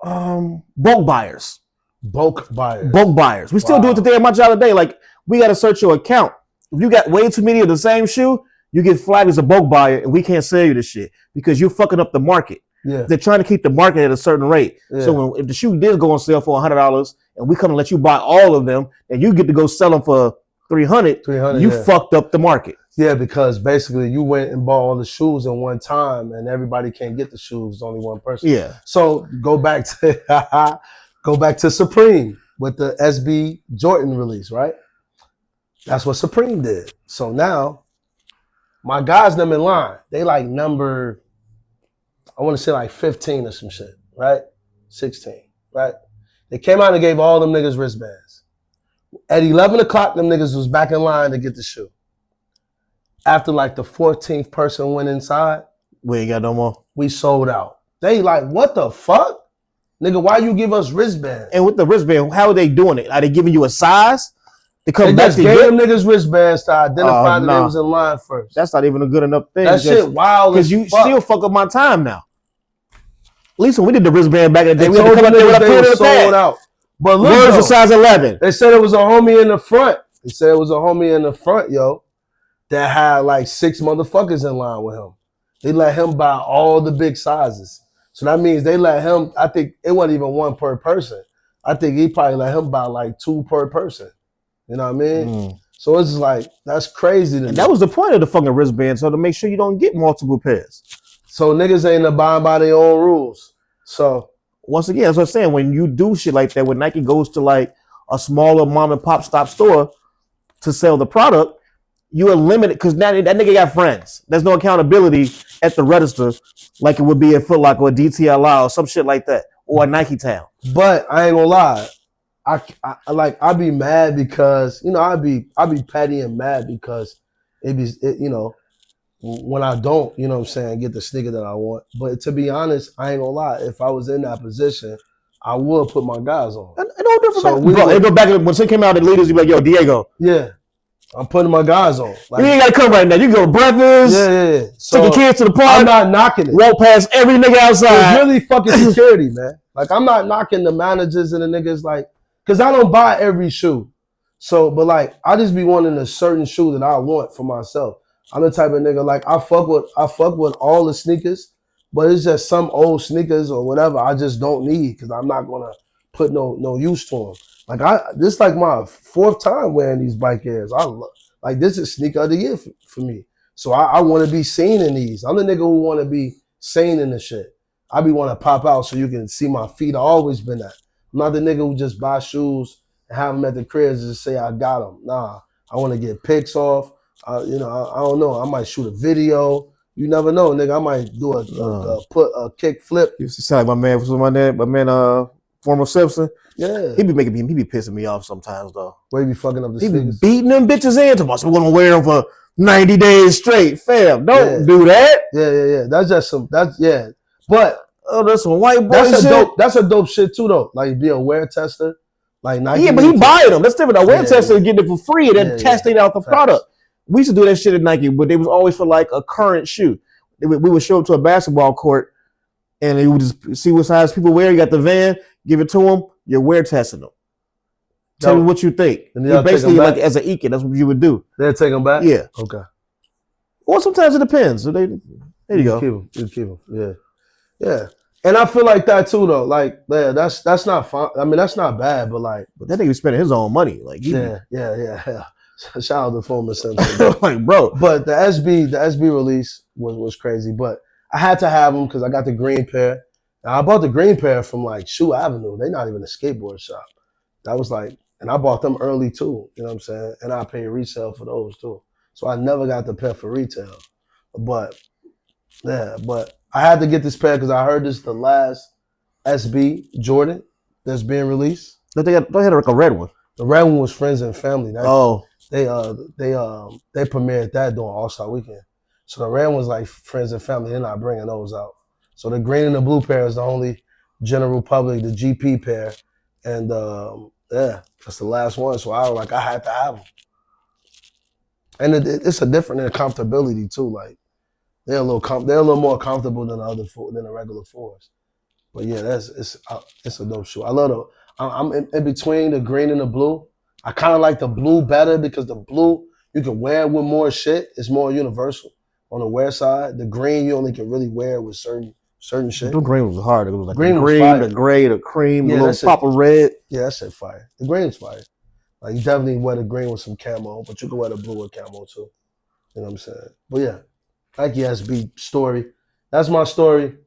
C: Bulk buyers.
B: Bulk buyers.
C: Bulk buyers. We still do it today at my job today. Like, we got to search your account. If you got way too many of the same shoe, you get flagged as a bulk buyer, and we can't sell you this shit because you're fucking up the market.
B: Yeah.
C: They're trying to keep the market at a certain rate. Yeah. So if the shoe did go on sale for $100 and we come and let you buy all of them, and you get to go sell them for $300, you fucked up the market.
B: Yeah, because basically you went and bought all the shoes in one time, and everybody can't get the shoes. It's only one person.
C: Yeah.
B: So go back to Supreme with the SB Jordan release, right? That's what Supreme did. So now my guys them in line, they like number, I want to say like 15 or some shit, right? 16, right? They came out and gave all them niggas wristbands. At 11 o'clock, them niggas was back in line to get the shoe. After like the 14th person went inside,
C: we ain't got no more.
B: We sold out. They like, what the fuck? Nigga, why you give us wristbands?
C: And with the wristband, how are they doing it? Are they giving you a size?
B: They just gave them niggas wristbands to identify that they was in line first.
C: That's not even a good enough thing.
B: That shit wild as fuck.
C: Because you still fuck up my time now. At least when we did the wristband back in the day, we had to come
B: up there with a sold out. But look,
C: words are size 11.
B: They said it was a homie in the front. They said it was a homie in the front, yo, that had like 6 motherfuckers in line with him. They let him buy all the big sizes. So that means they let him, I think it wasn't even one per person. I think he probably let him buy like 2 per person. You know what I mean? So it's just like, that's crazy to me.
C: That was the point of the fucking wristband, so to make sure you don't get multiple pairs.
B: So niggas ain't abiding by their own rules. So
C: once again, that's what I'm saying. When you do shit like that, when Nike goes to like a smaller mom and pop stop store to sell the product, you eliminate, because now that nigga got friends. There's no accountability at the register like it would be at Foot Locker or DTLI or some shit like that, or a Nike Town.
B: But I ain't gonna lie, I be mad because, you know, I be petty and mad because you know, when I don't, you know what I'm saying, get the sneaker that I want. But to be honest, I ain't gonna lie, if I was in that position, I would put my guys on.
C: They go back when shit came out, the leaders, you be like, yo, Diego.
B: Yeah. I'm putting my guys on.
C: Like, you ain't gotta come right now. You can go to breakfast.
B: Yeah.
C: Take your kids to the park.
B: I'm not knocking it.
C: Walk past every nigga outside.
B: It's really fucking security, man. Like, I'm not knocking the managers and the niggas, like, because I don't buy every shoe. So, but like, I just be wanting a certain shoe that I want for myself. I'm the type of nigga, like, I fuck with all the sneakers, but it's just some old sneakers or whatever I just don't need because I'm not gonna put no use to them. Like, this like my 4th time wearing these bike airs. Like, this is sneaker of the year for me. So I want to be seen in these. I'm the nigga who want to be seen in the shit. I be want to pop out so you can see my feet. I always been that. I'm not the nigga who just buy shoes and have them at the crib and just say I got them. Nah, I want to get pics off. You know, I don't know. I might shoot a video. You never know, nigga. I might do a kick flip.
C: You sound like my man, former Simpson.
B: Yeah.
C: He be pissing me off sometimes though.
B: Where he be fucking up the
C: sneakers? He be beating them bitches in to us. We're gonna wear them for 90 days straight. Fam, don't do that.
B: Yeah. That's just But
C: that's some white boy shit.
B: That's a dope shit too though. Like, be a wear tester. Like Nike.
C: Yeah, but he buying them. That's different. A wear tester is getting it for free and then testing out the product. We used to do that shit at Nike, but it was always for like a current shoe. We would show up to a basketball court and they would just see what size people wear. You got the van, give it to them. You're wear testing them. Tell me what you think. And you basically like as an Ekin, that's what you would do.
B: They'll take them back?
C: Yeah.
B: Okay.
C: Well, sometimes it depends. So there you go.
B: Keep them. Yeah. Yeah. And I feel like that too though. Like, yeah, that's not fun. I mean, that's not bad, but like,
C: but that nigga spending his own money. Like,
B: yeah. Shout out to former Simpson.
C: Like, bro.
B: But the SB release was crazy. But I had to have them because I got the green pair. Now, I bought the green pair from like Shoe Avenue. They're not even a skateboard shop. That was like, and I bought them early too. You know what I'm saying? And I paid resale for those too. So I never got the pair for retail. But Yeah, but I had to get this pair because I heard this the last SB Jordan that's being released.
C: They had like a red one.
B: The red one was Friends and Family.
C: Oh.
B: They premiered that during All-Star Weekend. So the red one's like Friends and Family. They're not bringing those out. So the green and the blue pair is the only general public, the GP pair. And yeah, that's the last one. So I had to have them. And it's a different in comfortability too. Like they're a little more comfortable than the regular fours. But yeah, it's a dope shoe. I love I'm in between the green and the blue. I kind of like the blue better because the blue you can wear with more shit. It's more universal on the wear side. The green you only can really wear with certain shit.
C: The green was hard. It was like
B: green
C: the gray, the cream,
B: yeah,
C: the little pop of red.
B: Yeah, that shit fire. The green's fire. Like you definitely wear the green with some camo, but you can wear the blue with camo too. You know what I'm saying? But yeah, Nike SB story. That's my story. I'm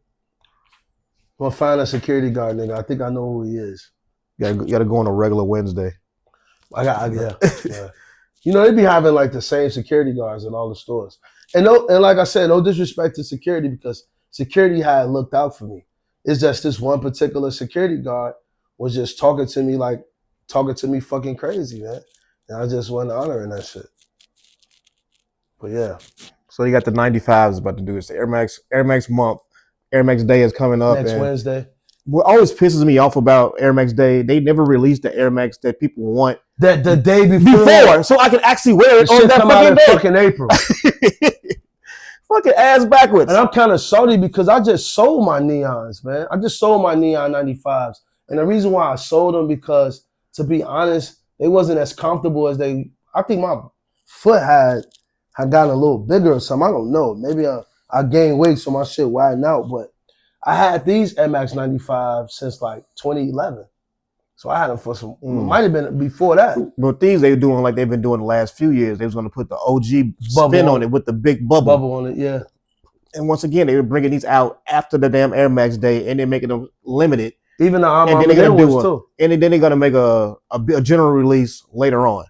B: gonna find a security guard nigga. I think I know who he is.
C: You gotta go on a regular Wednesday.
B: Yeah. You know, they be having like the same security guards in all the stores. And like I said, no disrespect to security because security had looked out for me. It's just this one particular security guard was just talking to me fucking crazy, man. And I just wasn't honoring that shit. But yeah.
C: So you got the 95s about to do this. The Air Max month. Air Max Day is coming up.
B: Next Wednesday.
C: What always pisses me off about Air Max Day, they never release the Air Max that people want.
B: That the day before.
C: So I can actually wear it on that fucking day.
B: Fucking April.
C: Fucking ass backwards.
B: And I'm kind of salty because I just sold my neons, man. I just sold my neon 95s. And the reason why I sold them because, to be honest, they wasn't as comfortable as I think my foot had gotten a little bigger or something. I don't know. Maybe I gained weight so my shit widened out. But I had these MX 95 since like 2011. So I had them for some, might have been before that.
C: But these they were doing like they've been doing the last few years. They was going to put the OG spin on it with the big bubble
B: on it, yeah.
C: And once again, they were bringing these out after the damn Air Max Day and they're making them limited.
B: Even the
C: and then they're going to do too. And then they're going to make a general release later on.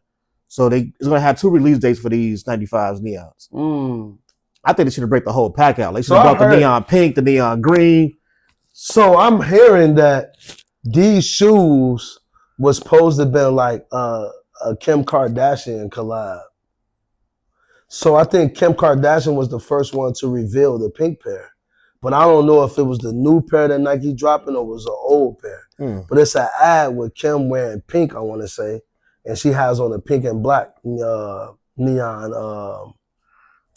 C: So it's going to have 2 release dates for these 95s neons. I think they should have break the whole pack out. They should have brought the neon pink, the neon green.
B: So I'm hearing that these shoes was supposed to be like a Kim Kardashian collab. So I think Kim Kardashian was the first one to reveal the pink pair. But I don't know if it was the new pair that Nike dropping or was an old pair. But it's an ad with Kim wearing pink, I want to say. And she has on a pink and black neon.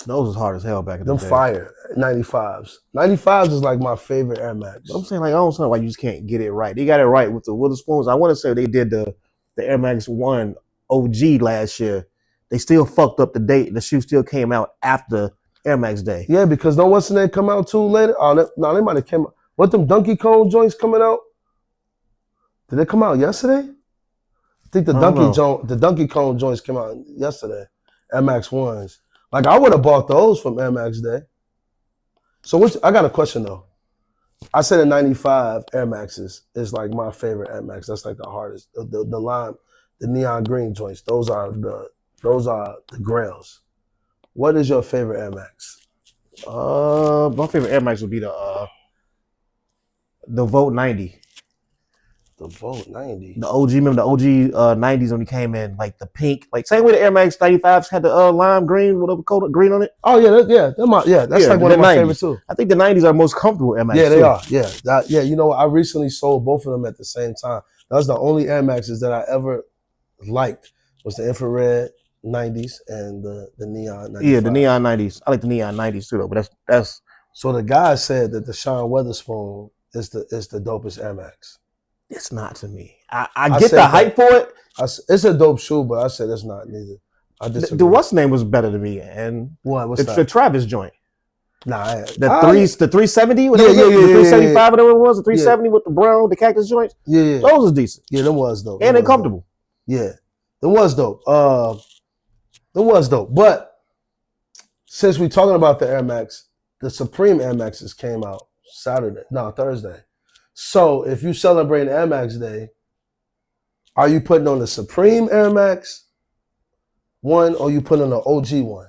C: Those was hard as hell back in the day.
B: Them fire 95s. 95s is like my favorite Air Max.
C: I'm saying like I don't know why you just can't get it right. They got it right with the Witherspoons. I want to say they did the Air Max 1 OG last year. They still fucked up the date. The shoe still came out after Air Max Day.
B: Yeah, because no what's the name come out too later? They might have came out. What them Donkey Kong joints coming out? Did they come out yesterday? I think the Donkey Kong joints came out yesterday. Air Max 1s. Like I would have bought those from Air Max Day. So I got a question though. I said the 95 Air Maxes is like my favorite Air Max. That's like the hardest. The lime, the neon green joints. Those are the grails. What is your favorite Air Max?
C: My favorite Air Max would be the Vote 90.
B: The Vote 90.
C: The OG, remember the OG 90s when he came in, like the pink, like same way the Air Max 95s had the lime green, whatever color green on it.
B: Oh yeah, that's like one of my favorites too.
C: I think the 90s are most comfortable Air Max.
B: Yeah, they are. Yeah, you know, I recently sold both of them at the same time. That was the only Air Maxes that I ever liked was the infrared 90s and the neon 95.
C: Yeah, the neon 90s. I like the neon 90s too, though. But that's.
B: So the guy said that the Sean Weatherspoon is the dopest Air Max.
C: It's not to me. I get the hype for it.
B: It's a dope shoe, but I said it's not neither. I disagree.
C: The what's name was better to me, and
B: what's that?
C: The Travis joint.
B: Nah,
C: the 370, whatever the 375, whatever it was, the 370 with the brown, the cactus joints.
B: Yeah,
C: those was decent.
B: Yeah, them was dope.
C: And they're comfortable.
B: Yeah, them was dope. But since we're talking about the Air Max, the Supreme Air Maxes came out Thursday. So if you celebrate Air Max Day, are you putting on the Supreme Air Max 1 or you putting on the OG one?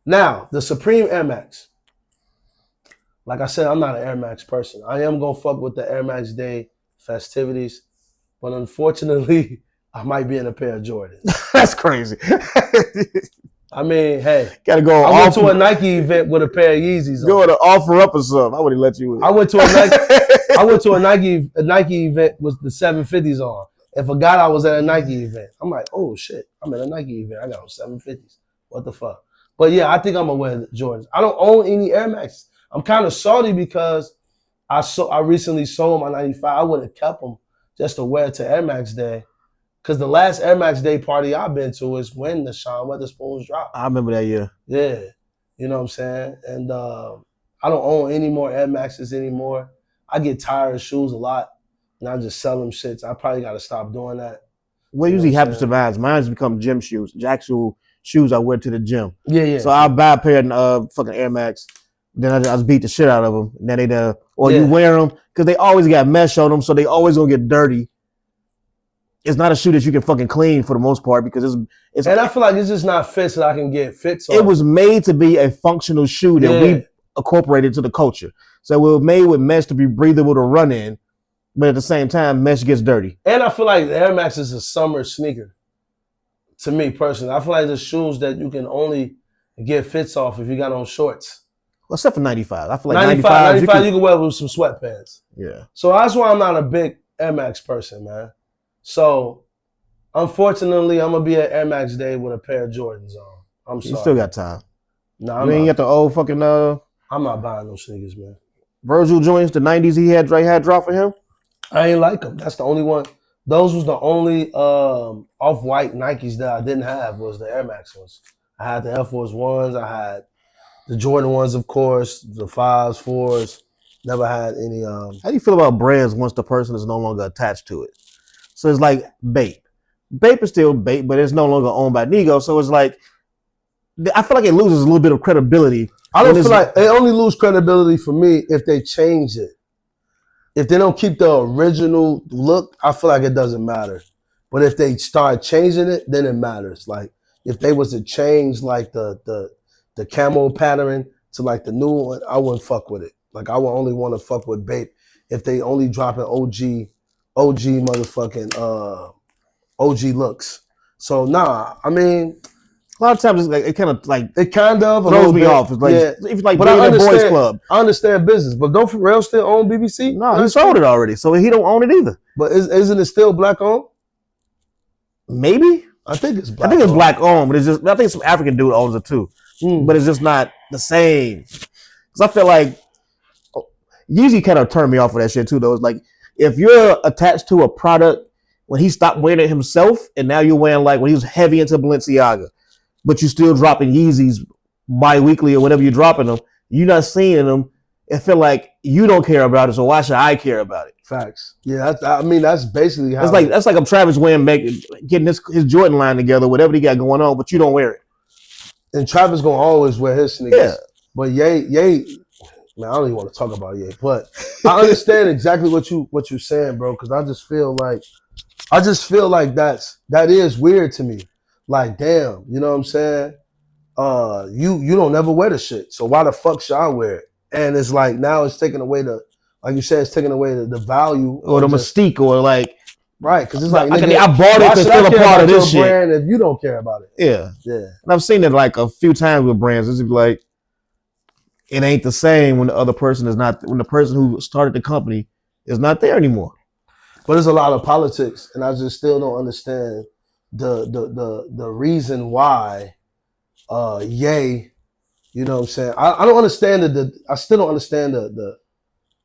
B: Now, the Supreme Air Max, like I said, I'm not an Air Max person. I am gonna fuck with the Air Max Day festivities, but unfortunately, I might be in a pair of Jordans.
C: That's crazy.
B: I mean, hey,
C: Gotta go.
B: I went to a Nike event with a pair of Yeezys.
C: Go to offer up or something. I wouldn't let you.
B: I went to a Nike. I went to a Nike event with the 750s on. And forgot I was at a Nike event. I'm like, oh shit, I'm at a Nike event. I got on 750s. What the fuck? But yeah, I think I'm gonna wear the Jordans. I don't own any Air Max. I'm kind of salty because I recently sold my 95. I would have kept them just to wear to Air Max Day. Because the last Air Max Day party I've been to is when the Sean Weatherspoons dropped.
C: I remember that year.
B: Yeah. You know what I'm saying? And I don't own any more Air Maxes anymore. I get tired of shoes a lot. And I just sell them shits. I probably got to stop doing that.
C: What usually happens to mine? Mine's become gym shoes. Actual shoes I wear to the gym.
B: Yeah.
C: So I'll buy a pair of fucking Air Max. Then I just beat the shit out of them. And then you wear them because they always got mesh on them, so they always gonna get dirty. It's not a shoe that you can fucking clean for the most part because it's. And
B: I feel like it's just not fits that I can get fits on.
C: It was made to be a functional shoe that we incorporated to the culture. So it was made with mesh to be breathable to run in, but at the same time, mesh gets dirty.
B: And I feel like the Air Max is a summer sneaker. To me personally, I feel like the shoes that you can only get fits off if you got on shorts.
C: Well, except for 95. I feel like
B: 95 you can wear with some sweatpants.
C: Yeah.
B: So that's why I'm not a big Air Max person, man. So, unfortunately, I'm going to be at Air Max Day with a pair of Jordans on. I'm sorry.
C: You still got time.
B: No,
C: you ain't got the old fucking...
B: I'm not buying those sneakers, man.
C: Virgil joints, the 90s he had dropped for him?
B: I ain't like them. That's the only one. Those was the only off-white Nikes that I didn't have was the Air Max ones. I had the Air Force Ones. I had the Jordan ones, of course, the 5s, 4s. Never had any... How
C: do you feel about brands once the person is no longer attached to it? So it's like Bape. Bape is still Bape, but it's no longer owned by Nego. So it's like, I feel like it loses a little bit of credibility.
B: I don't feel like they only lose credibility for me if they change it. If they don't keep the original look, I feel like it doesn't matter. But if they start changing it, then it matters. Like if they was to change like the camo pattern to like the new one, I wouldn't fuck with it. Like I would only want to fuck with Bape if they only dropping OG motherfucking OG looks. So nah, I mean,
C: a lot of times it's like it kind of
B: throws
C: me off. It's like if like
B: but
C: being in a boys club.
B: I understand business, but don't Pharrell still own BBC?
C: No, he sold it already, so he don't own it either.
B: But isn't it still black owned?
C: Maybe.
B: I think it's black.
C: I think it's black owned, but it's just I think some African dude owns it too. But it's just not the same. Because I feel like Yeezy kind of turned me off with that shit too. Though it's like if you're attached to a product when he stopped wearing it himself, and now you're wearing like when he was heavy into Balenciaga, but you're still dropping Yeezys bi-weekly or whenever you're dropping them, you're not seeing them and feel like you don't care about it, so why should I care about it?
B: Facts. Yeah, that's basically how
C: that's like I'm Travis Wayne getting his Jordan line together, whatever he got going on, but you don't wear it.
B: And Travis gonna always wear his sneakers.
C: Yeah.
B: But Ye, man, I don't even want to talk about Ye, but I understand exactly what you're saying, bro, because I just feel like that is weird to me. Like, damn, you know what I'm saying? You don't never wear the shit, so why the fuck should I wear it? And it's like now it's taking away like you said, it's taking away the value
C: or the mystique, or like
B: right, because it's like
C: nigga, I bought it to feel a part of this shit.
B: Brand if you don't care about it,
C: yeah. And I've seen it like a few times with brands. It's like it ain't the same when the person who started the company is not there anymore.
B: But there's a lot of politics, and I just still don't understand the reason why Ye, you know what I'm saying? I don't understand I still don't understand the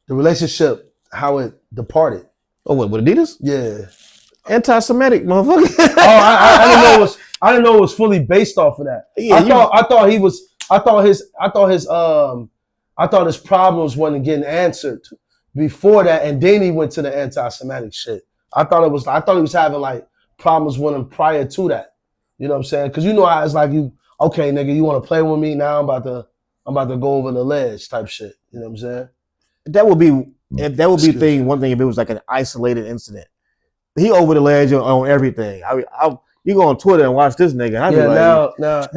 B: relationship, how it departed.
C: Oh, what, with Adidas?
B: Yeah.
C: Anti-Semitic, motherfucker.
B: I didn't know it was fully based off of that.
C: Yeah,
B: I thought his problems wasn't getting answered before that, and then he went to the anti-Semitic shit. I thought he was having like problems with him prior to that. You know what I'm saying? Because you know how it's like okay, nigga, you want to play with me? Now I'm about to go over the ledge type shit. You know what I'm saying?
C: That would be one thing if it was like an isolated incident. He over the ledge on everything. You go on Twitter and watch this nigga. And I'd be like,
B: now,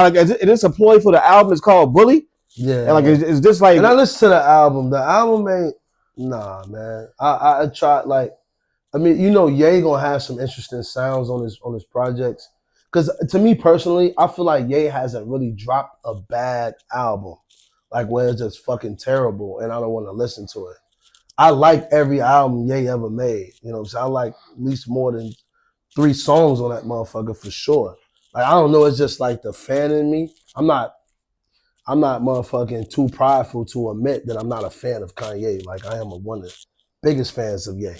C: is this a ploy for the album? It's called Bully.
B: Yeah.
C: And like it's just like.
B: And I listened to the album. The album ain't nah, man. I tried like. I mean, you know, Ye gonna have some interesting sounds on his projects. Because to me personally, I feel like Ye hasn't really dropped a bad album, like where it's just fucking terrible, and I don't want to listen to it. I like every album Ye ever made. You know what I'm saying? I like at least more than 3 songs on that motherfucker for sure. Like I don't know, it's just like the fan in me. I'm not motherfucking too prideful to admit that I'm not a fan of Kanye. Like I am one of the biggest fans of Ye.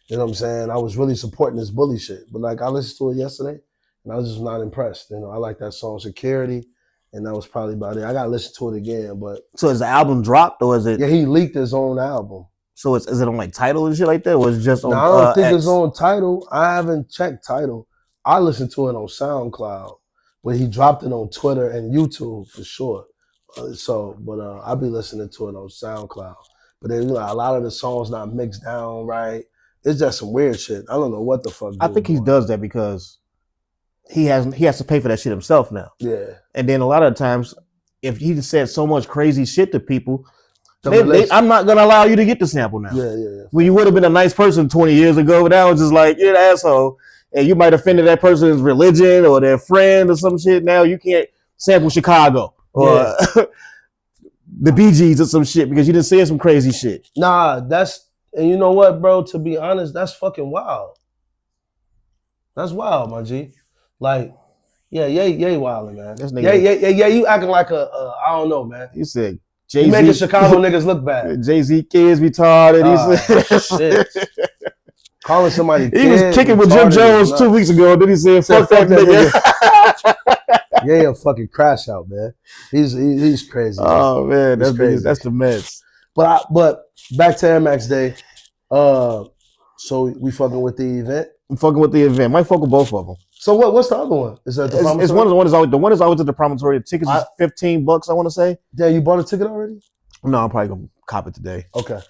B: You know what I'm saying? I was really supporting this bully shit. But like I listened to it yesterday and I was just not impressed. You know, I like that song Security, and that was probably about it. I gotta listen to it again, but
C: So is the album dropped or is it?
B: yeah, he leaked his own album.
C: So is it on like Tidal and shit like that, or is it just on?
B: Now, I don't think
C: X?
B: it's on Tidal. I haven't checked Tidal. I listened to it on SoundCloud, but he dropped it on Twitter and YouTube for sure. I'll be listening to it on SoundCloud. But then a lot of the songs not mixed down right. It's just some weird shit. I don't know what the fuck.
C: I think he does that because he has to pay for that shit himself now.
B: Yeah.
C: And then a lot of times, if he said so much crazy shit to people, I'm not gonna allow you to get the sample now.
B: Yeah.
C: When you would have been a nice person 20 years ago, now it's just like you're an asshole, and you might offend that person's religion or their friend or some shit. Now you can't sample Chicago or the Bee Gees or some shit because you didn't say some crazy shit.
B: Nah, and you know what, bro? To be honest, that's fucking wild. That's wild, my G. Like, yeah, wildin', man. Yeah, you acting like I don't know, man.
C: You said Jay-Z.
B: You making Chicago niggas look bad.
C: Jay-Z kids retarded.
B: Shit. Calling somebody
C: He was kicking with Jim Jones 2 weeks ago. Then he said, fuck that nigga.
B: Yeah, a fucking crash out, man. He's crazy.
C: Oh, man. That's
B: crazy.
C: That's the mess.
B: But back to Air Max Day. So we fucking with the event?
C: I'm fucking with the event. Might fuck with both of them.
B: So what's the other one? Is that the
C: it's one is always the one is always at the promontory. The tickets is $15, I want to say.
B: Yeah, you bought a ticket already?
C: No, I'm probably gonna cop it today.
B: Okay.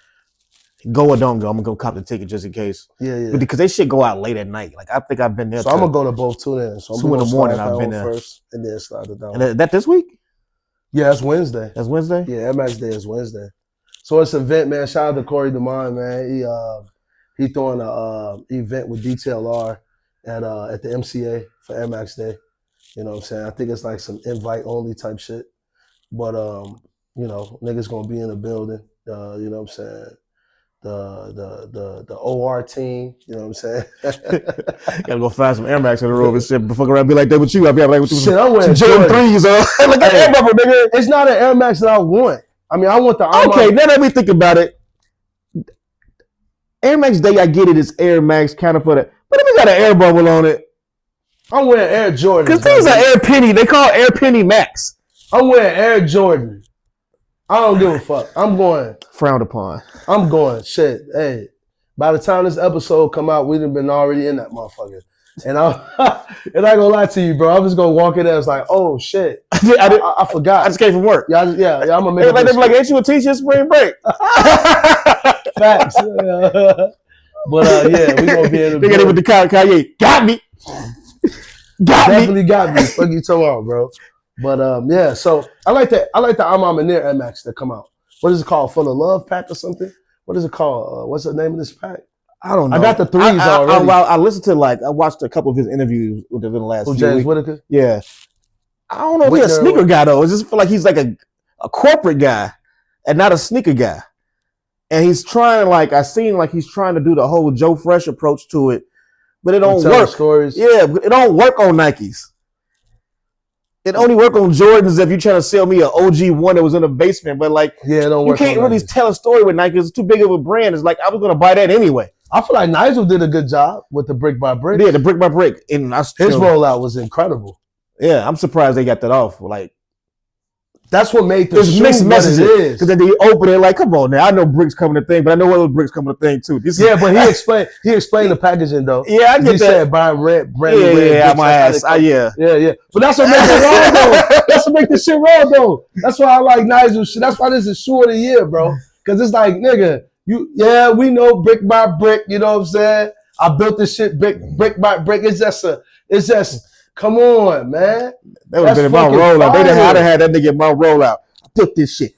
C: Go or don't go. I'm gonna go cop the ticket just in case.
B: Yeah.
C: Because they shit go out late at night. Like I think I've been there.
B: So I'm gonna go to both too then. So I'm
C: 2 in the morning. I've been there
B: first, and then slide it down.
C: And that this week?
B: Yeah, that's Wednesday.
C: That's Wednesday.
B: Yeah, Air Max Day is Wednesday. So it's an event, man. Shout out to Corey DeMond, man. He throwing a event with DTLR at the MCA for Air Max Day. You know what I'm saying? I think it's like some invite only type shit. But you know, niggas gonna be in the building. You know what I'm saying? The OR team, you know what I'm saying?
C: Gotta go find some Air Max in the room and shit. But fuck around, be like that with you. I'll be like with you.
B: Shit, I'm wearing
C: Jordan 3s. Look at Air Bubble, nigga.
B: It's not an Air Max that I want. I mean, I want the
C: Okay, now let me think about it. Air Max Day, I get it. It's Air Max kind of for that. But if we got an air bubble on it.
B: I'm wearing Air Jordan.
C: Because these are Air Penny. They call Air Penny Max.
B: I'm wearing Air Jordan. I don't give a fuck. I'm going.
C: Frowned upon.
B: I'm going. Shit. Hey, by the time this episode come out, we'd have been already in that motherfucker. And I ain't gonna lie to you, bro. I'm just gonna walk in there. It's like, oh shit, I forgot.
C: I just came from work.
B: Yeah. I'm gonna make.
C: They like, ain't you a teacher spring break?
B: Facts. But yeah, we gonna be in the.
C: They got it with the Kanye. Got me.
B: Definitely got me. Fuck you talking about, bro. But yeah. So I like that. I like the I'm Near Air Max that come out. What is it called? Full of Love pack or something? What is it called? What's the name of this pack?
C: I don't know.
B: I got the 3s already.
C: I listened to I watched a couple of his interviews within the last few
B: James
C: weeks.
B: Whitaker?
C: Yeah. I don't know if he's a sneaker guy though. I just feel like he's like a corporate guy and not a sneaker guy. And he's trying he's trying to do the whole Joe Fresh approach to it, but it don't work.
B: Stories.
C: Yeah, but it don't work on Nikes. It only work on Jordans if you're trying to sell me an OG one that was in the basement. But like,
B: yeah, it don't work.
C: You can't really tell a story with Nike. It's too big of a brand. It's like I was gonna buy that anyway.
B: I feel like Nigel did a good job with the brick by brick.
C: Yeah, the brick by brick. And
B: his rollout was incredible.
C: Yeah, I'm surprised they got that off. Like,
B: that's what made the shoe
C: mixed messages.
B: Because
C: then they open it like, come on now. I know bricks coming to thing, but I know other bricks coming to thing too.
B: But he explained the packaging though.
C: Yeah, I get that. He said
B: buy red.
C: Yeah, my ass. Yeah.
B: But that's what makes it wrong though. That's what makes the shit wrong though. That's why I like Nigel shit. That's why this is shoe of the year, bro. Because it's like, nigga, we know brick by brick. You know what I'm saying? I built this shit brick by brick. It's just. Come on, man.
C: That would have been my rollout. I'd have had that nigga in my rollout. flip this shit.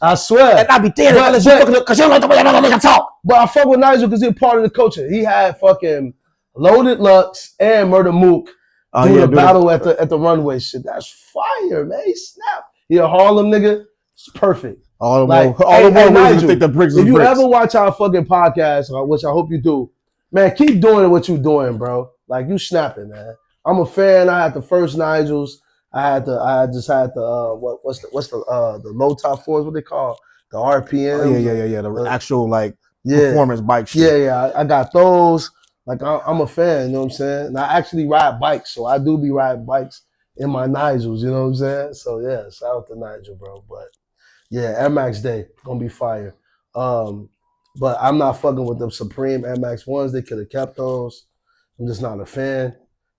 B: I swear.
C: And I be dead unless you fucking up because you don't like the way that nigga talk.
B: But I fuck with Nigel because he's part of the culture. He had fucking Loaded Lux and Murder Mook doing a battle at the runway shit. That's fire, man. He snapped. He a Harlem nigga. It's perfect.
C: All the more
B: Nigel,
C: think the bricks
B: if you ever watch our fucking podcast, which I hope you do, man, keep doing what you doing, bro. Like you snapping, man. I'm a fan. I had the first Nigels. I just had the what's the low top fours, what they call the RPM.
C: Oh, yeah. The actual performance bike shit.
B: Yeah. I got those. Like I'm a fan, you know what I'm saying? And I actually ride bikes, so I do be riding bikes in my Nigels, you know what I'm saying? So yeah, shout out to Nigel, bro. But yeah, Air Max Day gonna be fire. But I'm not fucking with them Supreme Air Max ones. They could have kept those. I'm just not a fan.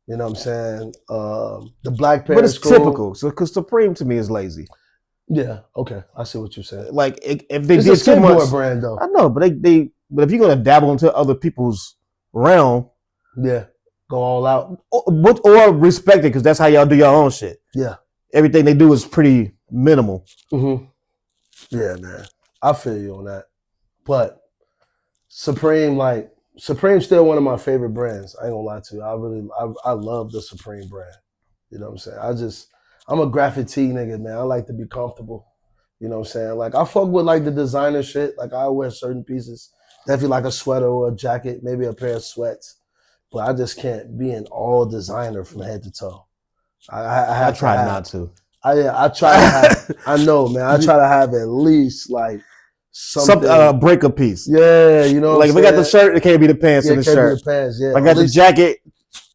B: You know what I'm saying? The black pair,
C: but it's
B: is cool.
C: typical. So because Supreme to me is lazy.
B: Yeah. Okay. I see what you're saying.
C: Like if they
B: It's
C: did
B: a
C: too much,
B: brand though.
C: I know, but but if you're gonna dabble into other people's realm,
B: yeah, go all out
C: or respect it because that's how y'all do your own shit.
B: Yeah.
C: Everything they do is pretty minimal.
B: Mm-hmm. Yeah, man. I feel you on that. But Supreme's still one of my favorite brands. I ain't gonna lie to you. I love the Supreme brand. You know what I'm saying? I'm a graphic tee nigga, man. I like to be comfortable. You know what I'm saying? Like I fuck with like the designer shit. Like I wear certain pieces. Definitely like a sweater or a jacket, maybe a pair of sweats. But I just can't be an all designer from head to toe. I
C: try not to.
B: I try to have, I know, man. I try to have at least like something.
C: Break a piece.
B: Yeah, you know.
C: Like if I got the shirt, it can't be the pants in the shirt.
B: Be the pants, yeah.
C: If I got the jacket,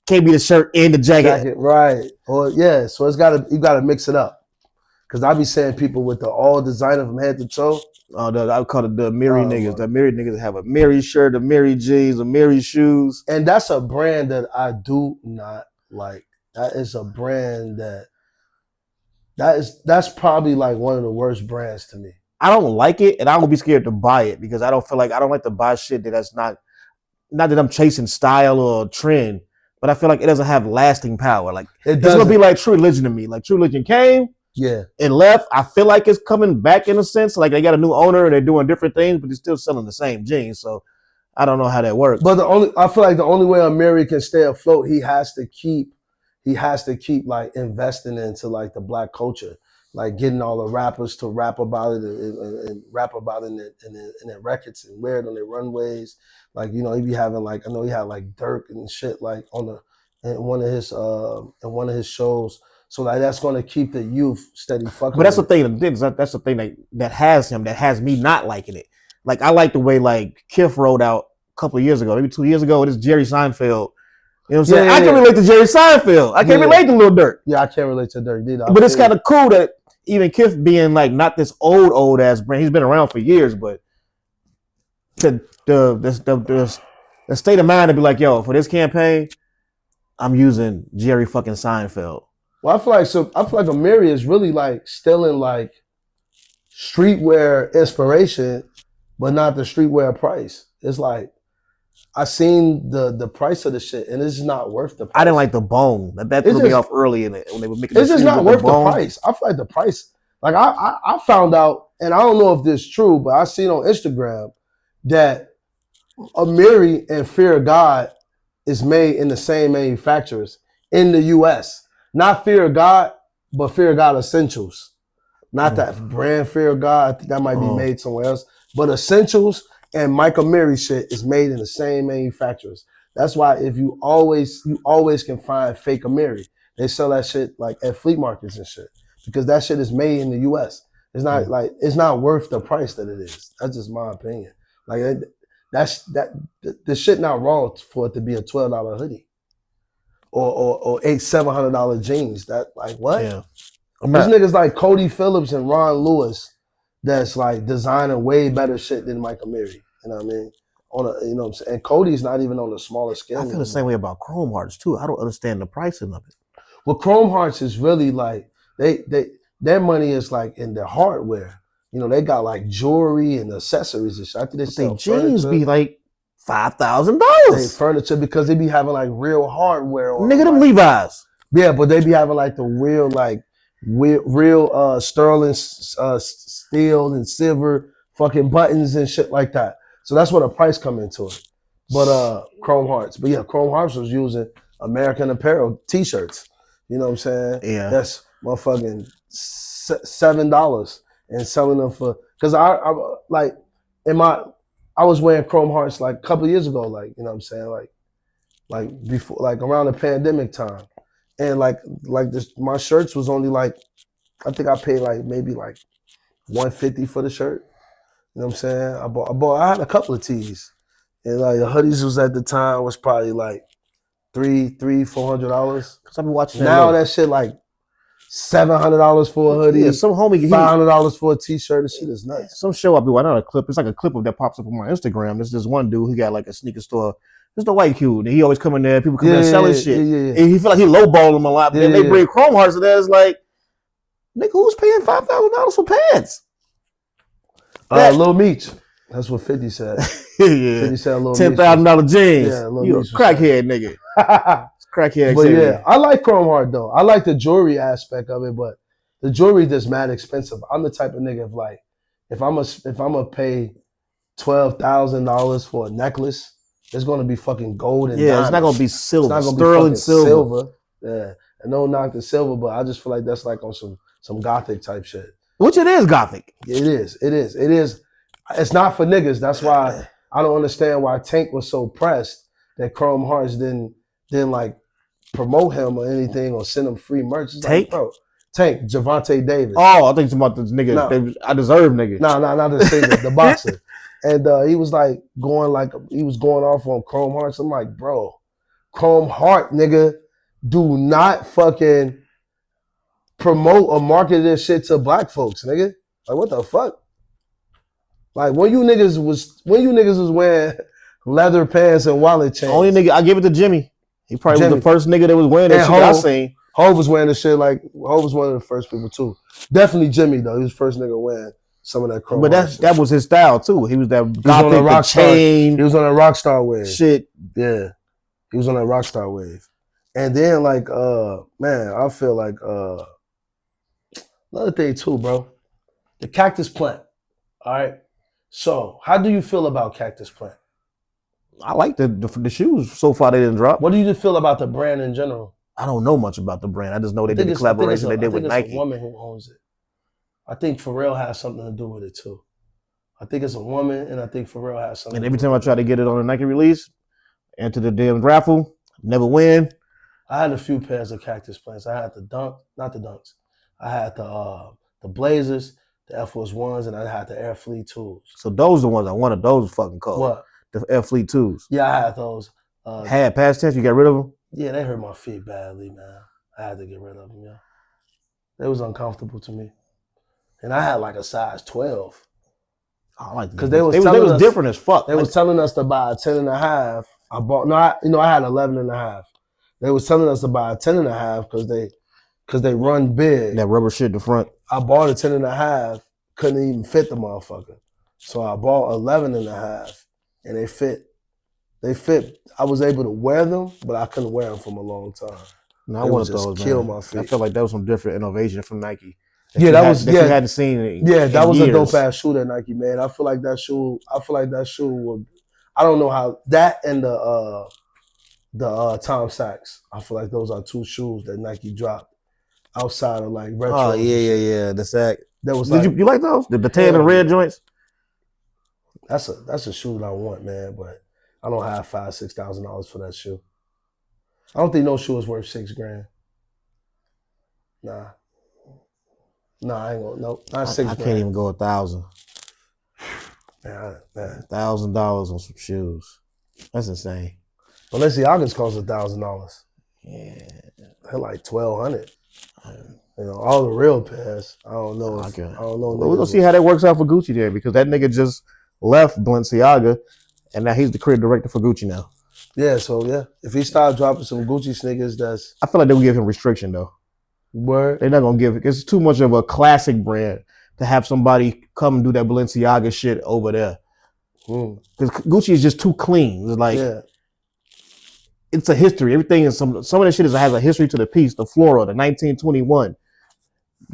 C: can't be the shirt and the jacket.
B: Right. Or yeah, so you gotta mix it up. Cause I be saying people with the all designer from head to toe.
C: Oh, I would call it the Miri niggas. The Miri niggas have a Miri shirt, a Miri jeans, a Miri shoes.
B: And that's a brand that I do not like. That is a brand that's probably like one of the worst brands to me.
C: I don't like it, and I won't be scared to buy it because I don't like to buy shit that's not that I'm chasing style or trend, but I feel like it doesn't have lasting power. Like it's gonna be like True Religion to me. Like True Religion came.
B: Yeah.
C: It left. I feel like it's coming back in a sense. Like they got a new owner and they're doing different things, but they're still selling the same jeans. So I don't know how that works.
B: But I feel like the only way Amiri can stay afloat, he has to keep like investing into like the black culture, like getting all the rappers to rap about it and rap about it in their records and wear it on their runways. Like, you know, he be having like, I know he had like Dirk and shit like in one of his shows. So like that's going to keep the youth steady fucking.
C: But that's the thing. That's the thing that has him. That has me not liking it. Like I like the way like Kif wrote out a couple of years ago, maybe 2 years ago. This Jerry Seinfeld. You know what I'm saying? I can relate to Jerry Seinfeld. I can't relate to Lil Durk.
B: Yeah, I can't relate to Durk either.
C: But it's kind of cool that even Kif being like not this old ass brand. He's been around for years, but the state of mind to be like, yo, for this campaign, I'm using Jerry fucking Seinfeld.
B: Well, I feel like Amiri is really like still in like streetwear inspiration, but not the streetwear price. It's like I seen the price of the shit, and it's just not worth the price.
C: I didn't like the bone. That threw me off early in it when they were making.
B: It's just not worth the price. I feel like the price. Like I found out, and I don't know if this is true, but I seen on Instagram that Amiri and Fear of God is made in the same manufacturers in the U.S. Not Fear of God, but Fear of God Essentials. Not that brand Fear of God. I think that might be made somewhere else. But Essentials and Mike Amiri shit is made in the same manufacturers. That's why if you always can find fake Amiri. They sell that shit like at flea markets and shit. Because that shit is made in the US. It's not like it's not worth the price that it is. That's just my opinion. Like the shit not wrong for it to be a $12 hoodie. Or $700 jeans. That like what?
C: Yeah.
B: These niggas like Cody Phillips and Ron Lewis that's like designing way better shit than Mike Amiri. You know what I mean? You know what I'm saying? And Cody's not even on the smaller scale.
C: I feel the same way about Chrome Hearts too. I don't understand the pricing of it.
B: Well, Chrome Hearts is really like their money is like in their hardware. You know, they got like jewelry and accessories and shit. I think they sell
C: jeans
B: furniture.
C: Be like $5,000.
B: They furniture because they be having like real hardware.
C: Nigga, them Levi's.
B: Yeah, but they be having like the real like real sterling steel and silver fucking buttons and shit like that. So that's what the price come into it. But Chrome Hearts. But yeah, Chrome Hearts was using American Apparel t-shirts. You know what I'm saying?
C: Yeah.
B: That's motherfucking $7 and selling them for, because I like in my, I was wearing Chrome Hearts like a couple of years ago, like, you know what I'm saying? Like before, like around the pandemic time. And like this, my shirts was only like, I think I paid like maybe like $150 for the shirt. You know what I'm saying? I had a couple of tees. And like the hoodies was at the time was probably like $400.
C: Cause I've been watching
B: now that shit like $700 for a hoodie.
C: Yeah, some homie
B: $500 for a t-shirt. This shit is nuts.
C: Some show I be watching, not a clip. It's like a clip of that pops up on my Instagram. There's this one dude, he got like a sneaker store. Just a white dude. And he always come in there, people come in there selling shit. And he feel like he lowball them a lot. But then they bring Chrome Hearts to that. It's like, nigga, who's paying $5,000 for pants?
B: Lil Meech. That's what 50 said.
C: Yeah.
B: 50 said Lil
C: $10,000 jeans.
B: Yeah, Lil
C: you a
B: Meech
C: crackhead nigga. Crackhead.
B: But yeah, I like Chrome Heart though. I like the jewelry aspect of it, but the jewelry just mad expensive. I'm the type of nigga if I'm gonna pay $12,000 for a necklace, it's gonna be fucking gold and diamonds.
C: It's not gonna be silver.
B: It's not gonna
C: sterling
B: be
C: silver.
B: Yeah, and don't knock the silver, but I just feel like that's like on some gothic type shit.
C: Which it is gothic.
B: It is. It's not for niggas. That's why I don't understand why Tank was so pressed that Chrome Hearts didn't like promote him or anything or send him free merch. It's
C: Tank?
B: Like, bro, Tank, Javante Davis.
C: Oh, I think it's about this nigga. I deserve nigga.
B: No, not the singer, the boxer. And he was like going off on Chrome Hearts. I'm like, bro, Chrome Heart, nigga, do not fucking promote or market this shit to black folks, nigga. Like, what the fuck? Like when you niggas was wearing leather pants and wallet chains.
C: Only nigga, I give it to Jimmy. He probably was the first nigga that was wearing that shit I seen.
B: Hov was wearing the shit like Hov was one of the first people too. Definitely Jimmy though. He was the first nigga wearing some of that Chrome.
C: But that was his style too. He was that gothic, the chain.
B: He was on a rock star wave.
C: Shit.
B: Yeah. He was on that rock star wave. And then like man, I feel like another thing too, bro. The cactus plant. All right. So, how do you feel about Cactus Plant?
C: I like the shoes. So far, they didn't drop.
B: What do you feel about the brand in general?
C: I don't know much about the brand. I just know they did the collaboration they did with Nike.
B: It's a woman who owns it. I think Pharrell has something to do with it too. I think it's a woman, and I think Pharrell has something.
C: And every time I try to get it on a Nike release, enter the damn raffle, never win.
B: I had a few pairs of Cactus Plants. I had not the Dunks. I had the Blazers, the Air Force Ones, and I had the Air Fleet 2s.
C: So those are the ones I wanted. Those fucking cold.
B: What?
C: The Air Fleet 2s.
B: Yeah, I had those.
C: Had past tense, you got rid of them?
B: Yeah, they hurt my feet badly, man. I had to get rid of them, yeah. They was uncomfortable to me. And I had like a size 12.
C: I like them.
B: Because
C: they was different as fuck.
B: They was telling us to buy a 10.5. I had 11.5. They was telling us to buy a 10.5 because they run big.
C: That rubber shit in the front.
B: I bought a 10.5, couldn't even fit the motherfucker. So I bought 11.5, and they fit. I was able to wear them, but I couldn't wear them for a long time.
C: No, I wanted those,
B: kill
C: man.
B: My feet.
C: I felt like that was some different innovation from Nike.
B: You hadn't
C: seen it.
B: That was a dope ass shoe that Nike made. I feel like that shoe would. I don't know how that and the Tom Sachs. I feel like those are two shoes that Nike dropped outside of like retro.
C: Oh yeah. The Sack.
B: That was.
C: Did you like those? The tan and red joints.
B: That's a shoe that I want, man. But I don't have $5,000-$6,000 for that shoe. I don't think no shoe is worth $6,000. Nah, I ain't gonna. Nope, not $6,000.
C: I can't even go 1,000.
B: Man.
C: $1,000 on some shoes. That's insane.
B: Balenciaga's cost $1,000.
C: Yeah,
B: they're like $1,200. You know, all the real pairs. I don't know. I don't know.
C: Well, we're gonna see how that works out for Gucci then, because that nigga just left Balenciaga, and now he's the creative director for Gucci now.
B: Yeah, so yeah, if he starts dropping some Gucci sneakers, I
C: feel like they will give him restriction though.
B: Word.
C: They're not gonna give it. It's too much of a classic brand to have somebody come and do that Balenciaga shit over there. Because Gucci is just too clean. It's like it's a history. Everything is some of that shit has a history to the piece. The floral, the 1921.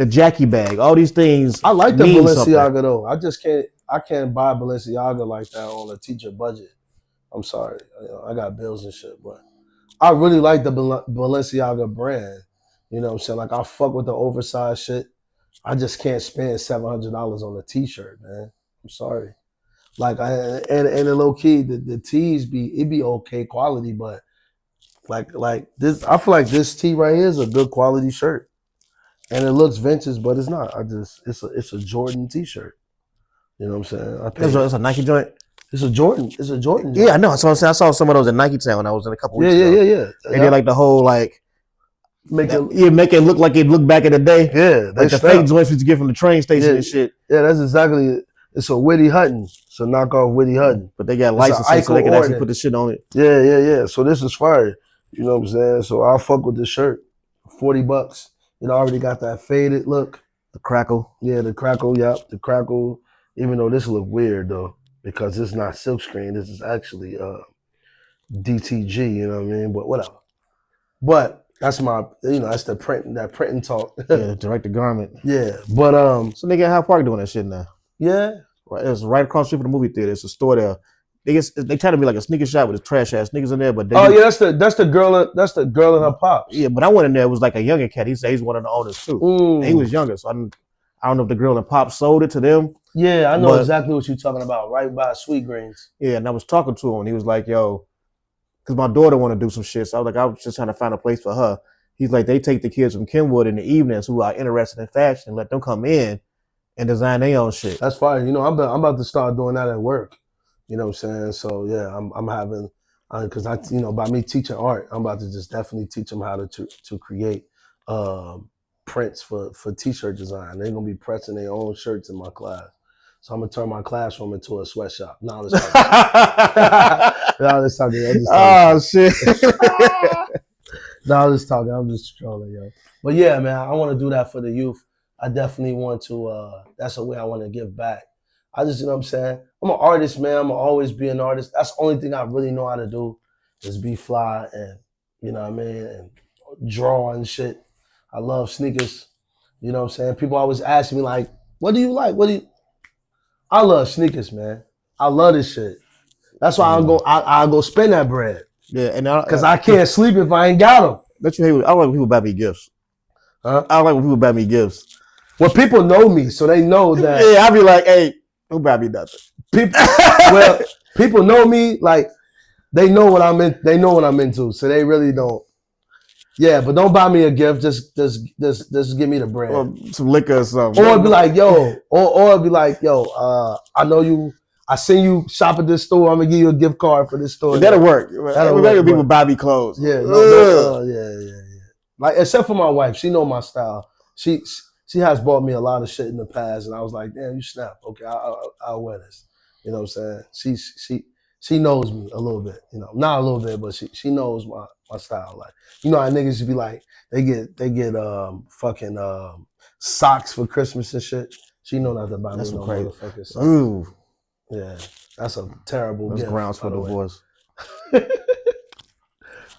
C: the Jackie bag, all these things.
B: I like the
C: mean
B: Balenciaga
C: something.
B: though. I just can't. I can't buy Balenciaga like that on a teacher budget. I'm sorry. I got bills and shit, but I really like the Balenciaga brand. You know what I'm saying? Like I fuck with the oversized shit. I just can't spend $700 on a t-shirt, man. I'm sorry. Like and the low key, the tees be okay quality, but like this, I feel like this tee right here is a good quality shirt, and it looks vintage, but it's not. It's a Jordan t-shirt. You know what I'm saying? I think
C: It's a Nike joint.
B: it's a Jordan. It's a Jordan.
C: Yeah, I know. So I'm saying I saw some of those in Nike Town when I was in a couple weeks
B: Yeah,
C: ago.
B: yeah.
C: They did like the whole like
B: Make it.
C: make it look like it looked back in the day.
B: Yeah,
C: Like the fake joints you get from the train station and shit.
B: Yeah, that's exactly it. It's a Whitty Hutton. It's a knockoff Whitty Hutton.
C: But they got
B: It's
C: licensing so they can
B: Ike
C: actually
B: Orton.
C: put the shit on it.
B: Yeah. So this is fire. You know what I'm saying? So I'll fuck with this shirt. $40. It already got that faded look.
C: The crackle.
B: Yeah, the crackle, yep. The crackle. Even though this look weird though, because it's not silkscreen. This is actually DTG, you know what I mean? But whatever. But that's my, that's the printing talk.
C: Yeah, direct to garment.
B: Yeah. But
C: So nigga Hyde Park doing that shit now.
B: yeah.
C: Right, it's right across the street from the movie theater. It's a store there. They try to be like a sneaker shop with trash ass niggas in there, but
B: That's the girl and her pops.
C: Yeah, but I went in there. It was like a younger cat. He's one of the owners too. And he was younger, so I don't know if the girl and pop sold it to them.
B: Yeah, I know exactly what you're talking about. Right by Sweet Greens.
C: Yeah, and I was talking to him, and he was like, "Yo," because my daughter want to do some shit. So I was just trying to find a place for her. He's like, they take the kids from Kenwood in the evenings who are interested in fashion and let them come in and design their own shit.
B: That's fine. I'm about to start doing that at work. You know what I'm saying? So yeah, I'm having, because by me teaching art, I'm about to just definitely teach them how to create prints for t-shirt design. They're gonna be pressing their own shirts in my class. So I'm gonna turn my classroom into a sweatshop. Now let's talk.
C: Oh shit.
B: No, I'm just talking. I'm just trolling, yo. But yeah, man, I want to do that for the youth. I definitely want to. That's a way I want to give back. I just, you know what I'm saying? I'm an artist, man. I'm gonna always be an artist. That's the only thing I really know how to do is be fly and, you know what I mean, and draw and shit. I love sneakers. You know what I'm saying? People always ask me like, what do you like? I love sneakers, man. I love this shit. That's why I'll go spend that bread.
C: Yeah, and
B: because I can't sleep if I ain't got them.
C: Don't you hate? I don't like when people buy me gifts.
B: Huh?
C: I don't like when people buy me gifts.
B: Well, people know me, so they know that.
C: Yeah, I be like, hey, don't buy me nothing.
B: People know me, like they know what I'm in. They know what I'm into, so they really don't. Yeah, but don't buy me a gift. Just give me the bread,
C: or some liquor or something.
B: Or be like, yo, or be like, yo, I know you. I seen you shop at this store. I'm gonna give you a gift card for this store.
C: That'll work. That'll work. People buy me clothes.
B: Yeah, yeah. Like except for my wife, she know my style. She has bought me a lot of shit in the past, and I was like, damn, you snap. Okay, I'll wear this. You know what I'm saying? She knows me a little bit. Not a little bit, but she knows my style. Like, how niggas should be like, they get fucking socks for Christmas and shit. She know not to buy me no motherfucking socks.
C: Ooh.
B: Yeah, that's a terrible gift.
C: That's grounds for divorce.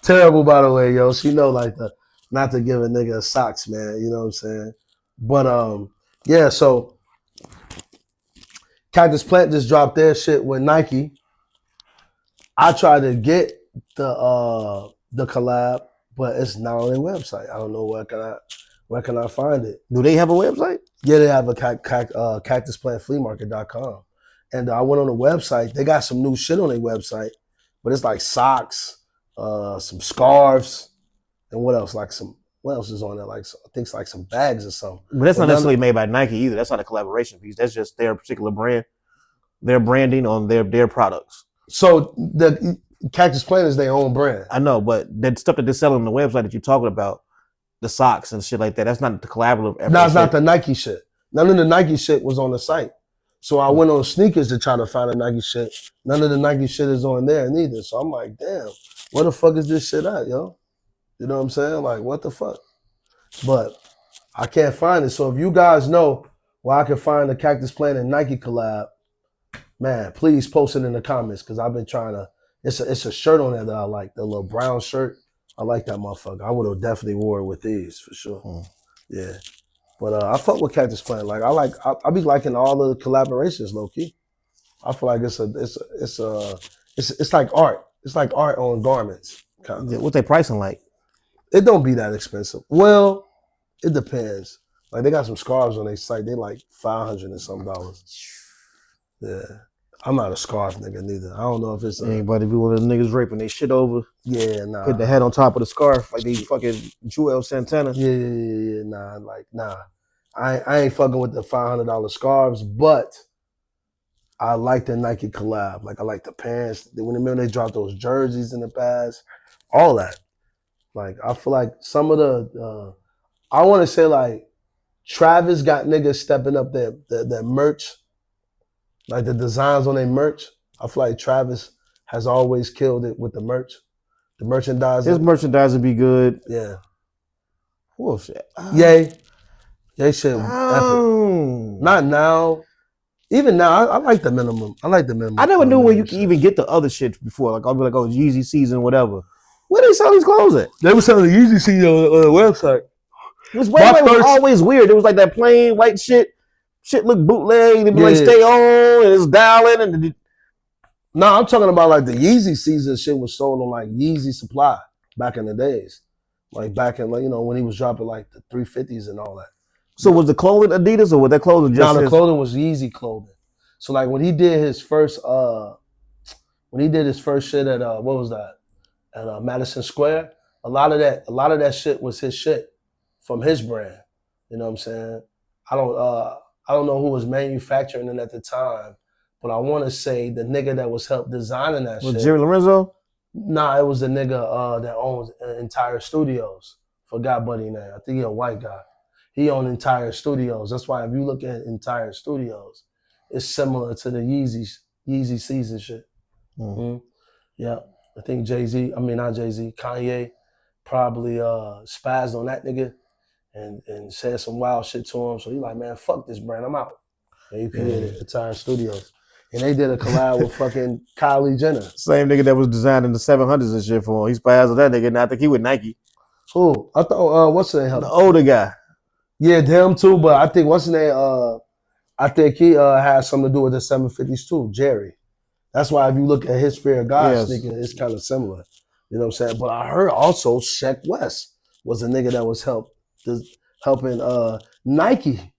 B: Terrible, by the way, yo. She know like not to give a nigga socks, man. You know what I'm saying? But yeah. So Cactus Plant just dropped their shit with Nike. I tried to get the collab, but it's not on their website. I don't know where can I find it.
C: Do they have a website?
B: Yeah, they have a cactusplantfleamarket.com. And I went on the website. They got some new shit on their website, but it's like socks, some scarves, and what else? What else is on there? Like I think it's like some bags or something.
C: But that's not necessarily made by Nike either. That's not a collaboration piece. That's just their particular brand, their branding on their products.
B: So the Cactus Plant is their own brand.
C: I know, but that stuff that they're selling on the website that you're talking about, the socks and shit like that, that's not the collaborative effort.
B: No, it's not the Nike shit. None of the Nike shit was on the site. So I went on sneakers to try to find the Nike shit. None of the Nike shit is on there neither. So I'm like, damn, where the fuck is this shit at, yo? You know what I'm saying? Like, what the fuck? But I can't find it. So if you guys know where I can find the Cactus Plant and Nike collab, man, please post it in the comments because I've been trying to. It's a shirt on there that I like, the little brown shirt. I like that motherfucker. I would have definitely wore it with these for sure. Yeah. But I fuck with Cactus Plant. Like I be liking all the collaborations, low key. I feel like it's like art. It's like art on garments. Kind of.
C: What they pricing like?
B: It don't be that expensive. Well, it depends. Like they got some scarves on their site. They like $500 and some dollars. Yeah, I'm not a scarf nigga neither. I don't know if it's
C: anybody be one of the niggas raping they shit over.
B: Yeah, nah.
C: Put the head on top of the scarf like they fucking Joel Santana.
B: Yeah. Nah. I ain't fucking with the $500 scarves, but I like the Nike collab. Like I like the pants. When they dropped those jerseys in the past, all that. Like I feel like some of the I want to say like Travis got niggas stepping up their merch, like the designs on their merch. I feel like Travis has always killed it with the merch, the merchandising.
C: His merchandising be good.
B: Yeah.
C: Oh shit.
B: Yay shit. Epic. Not now. Even now, I like the minimum. I
C: never knew where you could even get the other shit before. Like I'll be like, oh, Yeezy season, whatever. Where they sell these clothes at?
B: They were selling the Yeezy season on the website.
C: It was always weird. It was like that plain white shit. Shit looked bootleg. They'd be like, stay on, and it's dialing. And
B: no, I'm talking about like the Yeezy season shit was sold on like Yeezy Supply back in the days. Like back in, like, when he was dropping like the 350s and all that.
C: So was the clothing Adidas or was that clothing just
B: the clothing was Yeezy clothing. So like when he did his first shit at what was that? At Madison Square, a lot of that shit was his shit from his brand. You know what I'm saying? I don't know who was manufacturing it at the time, but I want to say the nigga that was helped designing that shit.
C: Was Jerry Lorenzo?
B: Nah, it was the nigga that owns Entire Studios. Forgot buddy name. I think he a white guy. He owned Entire Studios. That's why if you look at Entire Studios, it's similar to the Yeezy season shit. Mm-hmm. Yeah. I think Kanye probably spazzed on that nigga and said some wild shit to him. So he like, man, fuck this brand, I'm out. And you created Entire Studios. And they did a collab with fucking Kylie Jenner.
C: Same nigga that was designing the 700s and shit for him. He spazzed on that nigga, and I think he with Nike.
B: Who? I thought, what's the name?
C: The older guy.
B: Yeah, them too, but I think, what's the name? I think he has something to do with the 750s too, Jerry. That's why if you look at his Fear of God sneaker, it's kind of similar. You know what I'm saying? But I heard also Sheck West was a nigga that was helping Nike.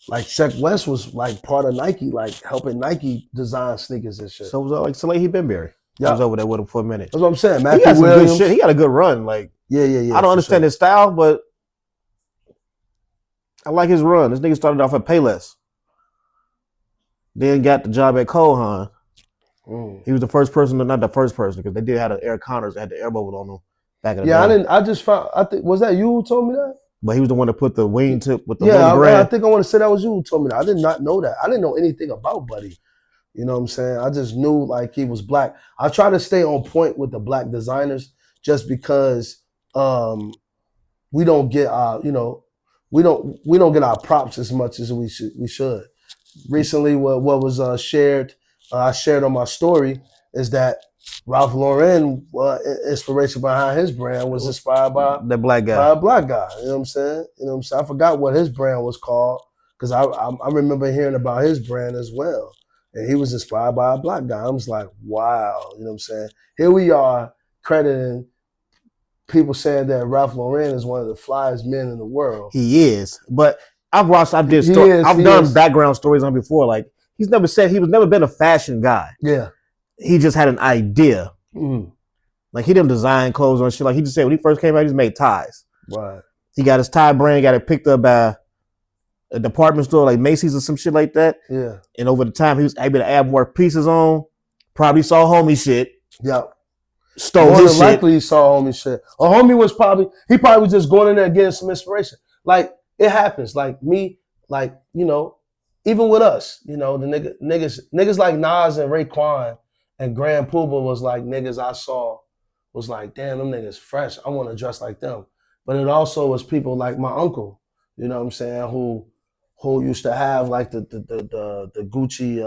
B: Like Sheck West was like part of Nike, like helping Nike design sneakers and shit.
C: So was like Salehi Benberry. I was over there with him for a minute.
B: That's what I'm saying.
C: He got some good shit. He got a good run. Like
B: yeah.
C: I don't understand his style, but I like his run. This nigga started off at Payless. Then got the job at Kohan. He was the first person, not the first person, because they did have the Air Connors that had the air bubble on them back in the day.
B: I think, was that you who told me that?
C: But he was the one that put the wingtip with the
B: I think I want to say that was you who told me that. I did not know that. I didn't know anything about Buddy. You know what I'm saying? I just knew like he was black. I try to stay on point with the black designers just because we don't get our, we don't get our props as much as we should. Recently, what was shared, I shared on my story is that Ralph Lauren, inspiration behind his brand was inspired by
C: that black guy.
B: By a black guy. You know what I'm saying? I forgot what his brand was called because I remember hearing about his brand as well. And he was inspired by a black guy. I was like, wow. You know what I'm saying? Here we are crediting people saying that Ralph Lauren is one of the flyest men in the world.
C: He is. But I've done background stories on before. Like he was never been a fashion guy.
B: Yeah.
C: He just had an idea. Mm. Like he didn't design clothes or shit. Like he just said when he first came out, he just made ties.
B: Right.
C: He got his tie brand, got it picked up by a department store like Macy's or some shit like that.
B: Yeah.
C: And over the time, he was able to add more pieces on. Probably saw homie shit.
B: Yeah.
C: Stole his shit.
B: Likely he saw homie shit. A homie was probably was just going in there getting some inspiration. Like it happens. Like me, like, even with us, the niggas like Nas and Raekwon and Grand Poobah was like niggas I saw was like, damn, them niggas fresh. I want to dress like them. But it also was people like my uncle, you know what I'm saying, who used to have like the Gucci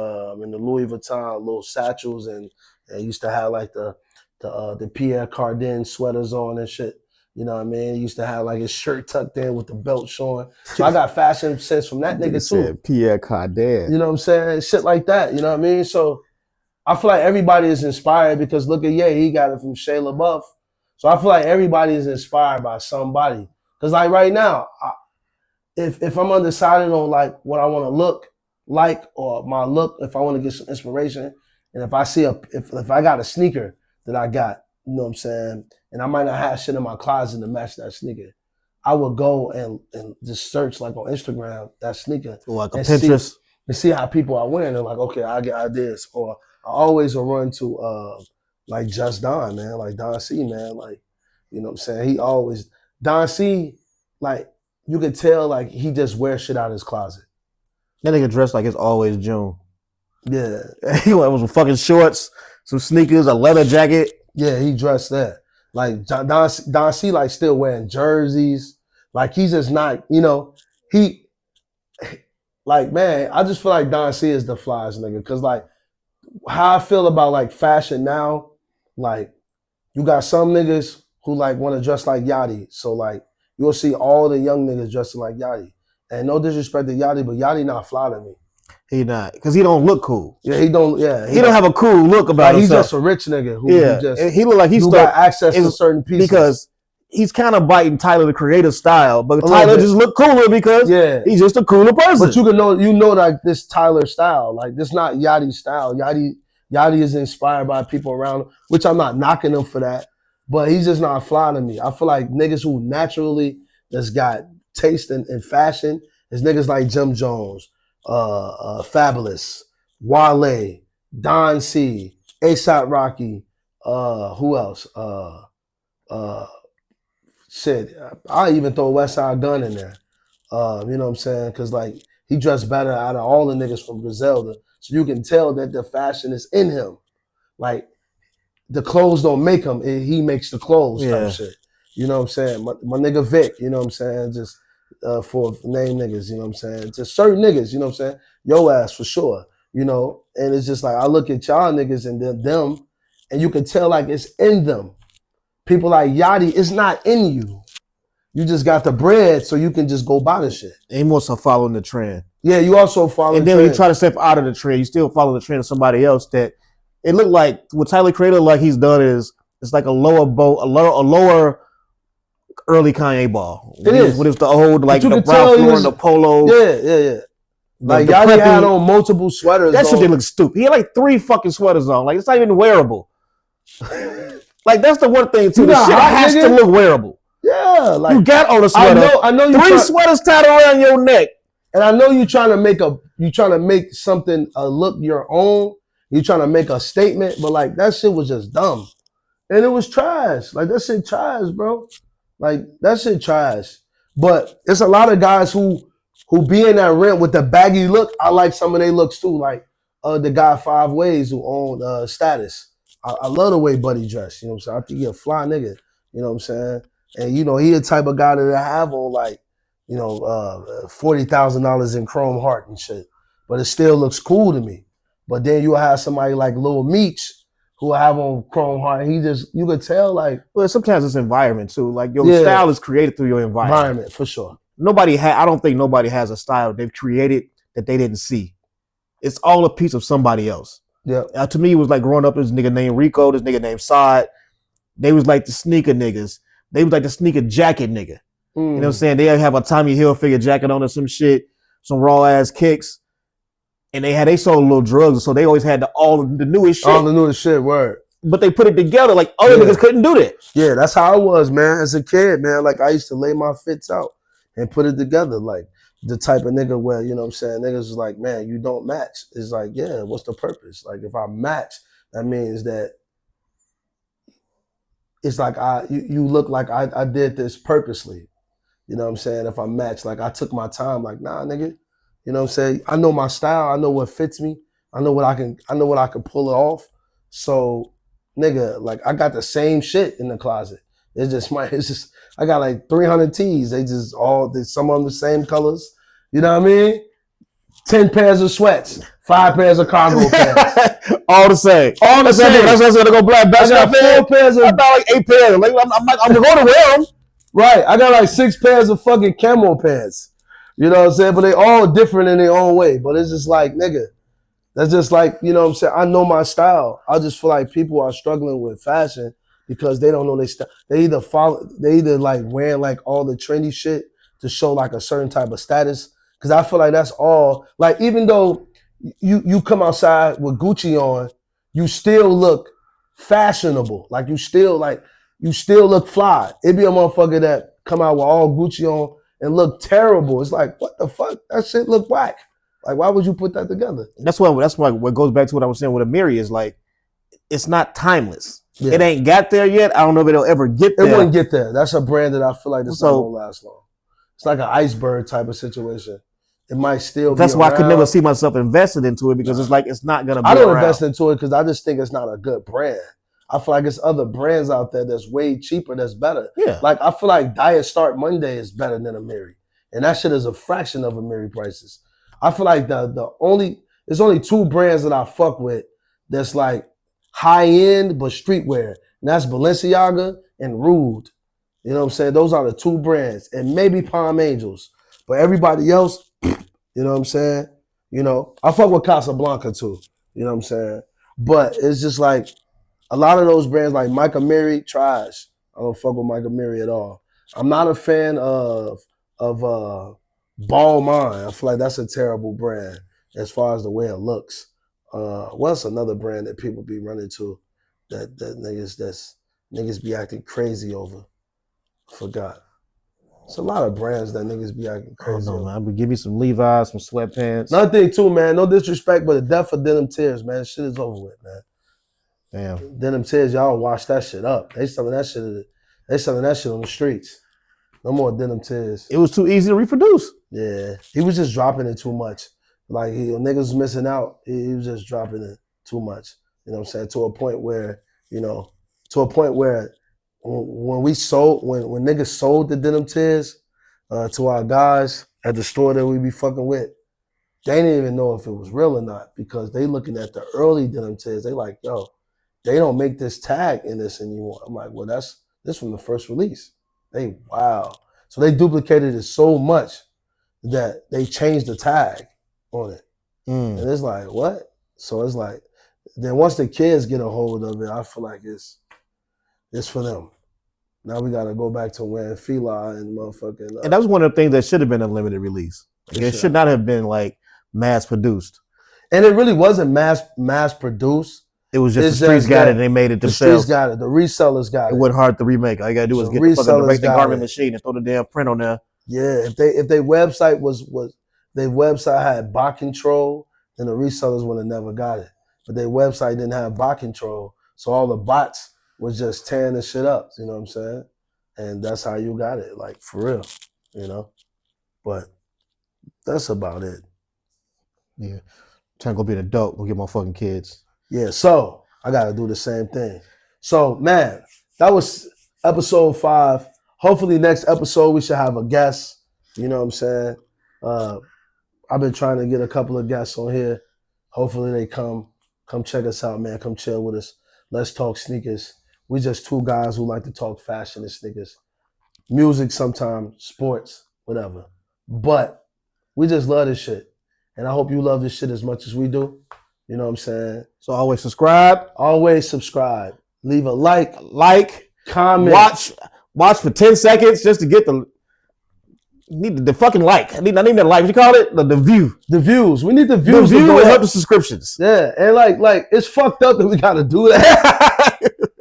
B: and the Louis Vuitton little satchels and used to have like the Pierre Cardin sweaters on and shit. You know what I mean? He used to have like his shirt tucked in with the belt showing. So I got fashion sense from that nigga too.
C: Pierre Cardin.
B: You know what I'm saying? Shit like that. You know what I mean? So I feel like everybody is inspired because look at Ye, he got it from Shia LaBeouf. So I feel like everybody is inspired by somebody. Because like right now, if I'm undecided on like what I want to look like or my look, if I want to get some inspiration, and if I see if I got a sneaker that I got, you know what I'm saying, and I might not have shit in my closet to match that sneaker, I would go and just search like on Instagram that sneaker.
C: Or like a Pinterest.
B: And see how people are wearing it. Like, okay, I get ideas. Or I always will run to like Just Don, man, like Don C, man. Like, you know what I'm saying? He always, Don C, like, you could tell like he just wears shit out of his closet.
C: That nigga dressed like it's always June.
B: Yeah.
C: He went with some fucking shorts, some sneakers, a leather jacket.
B: Yeah, he dressed that. Like Don C like still wearing jerseys. Like he's just not, you know, he like, man, I just feel like Don C is the flies nigga. Cause like how I feel about like fashion now, like you got some niggas who like want to dress like Yachty. So like you'll see all the young niggas dressing like Yachty. And no disrespect to Yachty, but Yachty not fly to me.
C: He not, cause he don't look cool.
B: Yeah, he don't. Yeah,
C: he don't have a cool look about
B: like,
C: himself.
B: He's just a rich nigga who
C: he look like he's
B: got access to certain pieces
C: because he's kind of biting Tyler the Creator style, but Tyler just look cooler because he's just a cooler person.
B: But you know like this Tyler style, like this not Yachty style. Yachty is inspired by people around him, which I'm not knocking him for that, but he's just not fly to me. I feel like niggas who naturally just got taste in fashion is niggas like Jim Jones, Fabulous, Wale, Don C, A$AP Rocky, who else? Shit, I even throw West Side Gun in there. You know what I'm saying? Because like he dressed better out of all the niggas from Griselda, so you can tell that the fashion is in him. Like the clothes don't make him; he makes the clothes type shit. You know what I'm saying? My nigga Vic, you know what I'm saying? Just for name niggas, you know what I'm saying? Just certain niggas, you know what I'm saying? Yo ass for sure, you know? And it's just like, I look at y'all niggas and them, and you can tell like it's in them. People like Yachty, it's not in you. You just got the bread so you can just go buy the shit.
C: And he also following the trend.
B: Yeah, you also follow
C: and then when you try to step out of the trend, you still follow the trend of somebody else that it looked like what Tyler Creator like he's done is it's like a lower early Kanye ball. It is. What is the old like the brown floor and the polo?
B: Yeah. Like Yachty had on multiple sweaters.
C: That shit didn't look stupid. He had like 3 fucking sweaters on. Like it's not even wearable. Like that's the one thing too. The shit has to look wearable.
B: Yeah, like
C: you got on a sweater.
B: I know.
C: 3 sweaters tied around your neck,
B: and I know you trying to make something look your own. You trying to make a statement, but like that shit was just dumb, and it was trash. Like that shit trash, bro. Like that shit trash. But it's a lot of guys who be in that rent with the baggy look. I like some of their looks too. Like the guy 5 Ways who owned Status. I love the way Buddy dressed. You know what I'm saying? I think he a fly nigga. You know what I'm saying? And you know he the type of guy that I have on like, you know, $40,000 in chrome heart and shit. But it still looks cool to me. But then you have somebody like Lil Meech who have on chrome heart. He just, you could tell like.
C: Well, sometimes it's environment too. Like your style is created through your environment.
B: Environment, for sure.
C: I don't think nobody has a style they've created that they didn't see. It's all a piece of somebody else.
B: Yeah.
C: To me, it was like growing up, this nigga named Rico, this nigga named Saad. They was like the sneaker niggas. They was like the sneaker jacket nigga. You know what I'm saying? They have a Tommy Hilfiger jacket on or some shit, some raw ass kicks. And they sold little drugs, so they always had all the newest shit.
B: All the newest shit, word.
C: But they put it together like other niggas couldn't do that.
B: Yeah, that's how I was, man. As a kid, man, like I used to lay my fits out and put it together. Like the type of nigga where, you know what I'm saying, niggas is like, man, you don't match. It's like, yeah, what's the purpose? Like if I match, that means that it's like you look like I did this purposely. You know what I'm saying? If I match, like I took my time, like, nah, nigga. You know what I'm saying? I know my style. I know what fits me. I know what I can pull it off. So, nigga, like I got the same shit in the closet. It's just I got like 300 tees. They just some of them the same colors. You know what I mean? 10 pairs of sweats, 5 pairs of cargo pants.
C: All the same. All the same. That's why I said to go black basketball.
B: I got 4 pairs of.
C: I got like 8 pairs. Like I'm going to wear them.
B: Right. I got like 6 pairs of fucking camo pants. You know what I'm saying? But they all different in their own way. But it's just like, nigga, that's just like, you know what I'm saying? I know my style. I just feel like people are struggling with fashion because they don't know their style. They either like wearing like all the trendy shit to show like a certain type of status. Cause I feel like that's all, like even though you come outside with Gucci on, you still look fashionable. Like you still look fly. It be a motherfucker that come out with all Gucci on and look terrible. It's like, what the fuck? That shit look whack. Like, why would you put that together?
C: That's why what goes back to what I was saying with Amiri is like, it's not timeless.
B: Yeah.
C: It ain't got there yet. I don't know if it'll ever get there.
B: It wouldn't get there. That's a brand that I feel like it's not gonna last long. It's like an iceberg type of situation. It might still
C: That's
B: be
C: why
B: around.
C: I could never see myself invested into it because it's like it's not gonna be
B: I don't
C: around.
B: invest into it because I just think it's not a good brand. I feel like it's other brands out there that's way cheaper, that's better.
C: Yeah.
B: Like I feel like Diet Start Monday is better than Amiri. And that shit is a fraction of Amiri prices. I feel like there's only 2 brands that I fuck with that's like high end but streetwear. And that's Balenciaga and Rude. You know what I'm saying? Those are the 2 brands. And maybe Palm Angels. But everybody else, you know what I'm saying? You know, I fuck with Casablanca too. You know what I'm saying? But it's just like a lot of those brands like Mike Amiri, trash. I don't fuck with Mike Amiri at all. I'm not a fan of Balmain. I feel like that's a terrible brand as far as the way it looks. What's another brand that people be running to that niggas be acting crazy over? Forgot. It's a lot of brands that niggas be acting crazy over.
C: Man. But give me some Levi's, some sweatpants.
B: Another thing too, man. No disrespect, but the death of denim tears, man. Shit is over with, man.
C: Damn.
B: Denim tears, y'all wash that shit up. They selling that shit on the streets. No more denim tears.
C: It was too easy to reproduce.
B: Yeah, he was just dropping it too much. Like niggas was missing out. He was just dropping it too much. You know what I'm saying? To a point where when niggas sold the denim tears to our guys at the store that we be fucking with, they didn't even know if it was real or not because they looking at the early denim tears. They like, yo, they don't make this tag in this anymore. I'm like, well, this from the first release. They wow. So they duplicated it so much that they changed the tag on it. And it's like, what? So it's like, then once the kids get a hold of it, I feel like it's for them. Now we gotta go back to wearing Fila and motherfucking.
C: And that was one of the things that should have been a limited release. Like, it should not have been like mass produced.
B: And it really wasn't mass produced.
C: It was just the streets got it and they made it themselves.
B: The streets got it. The resellers got it.
C: It wasn't hard to remake. All you gotta do is get the fucking garment machine and throw the damn print on there.
B: Yeah, if their website was their website had bot control, then the resellers would have never got it. But their website didn't have bot control, so all the bots was just tearing the shit up. You know what I'm saying? And that's how you got it, like for real. You know, but that's about it.
C: Yeah, trying to go be an adult, go get my fucking kids.
B: Yeah, so I gotta do the same thing. So man, that was episode 5. Hopefully next episode we should have a guest. You know what I'm saying? I've been trying to get a couple of guests on here. Hopefully they come check us out, man. Come chill with us. Let's talk sneakers. We just 2 guys who like to talk fashion and sneakers. Music sometimes, sports, whatever. But we just love this shit. And I hope you love this shit as much as we do. You know what I'm saying?
C: So always subscribe.
B: Always subscribe. Leave a like, comment.
C: Watch for 10 seconds just to get the fucking like. I need that like. What you call it? The view.
B: The views. We need the views.
C: The view will help the subscriptions.
B: Yeah. And like it's fucked up that we gotta do that.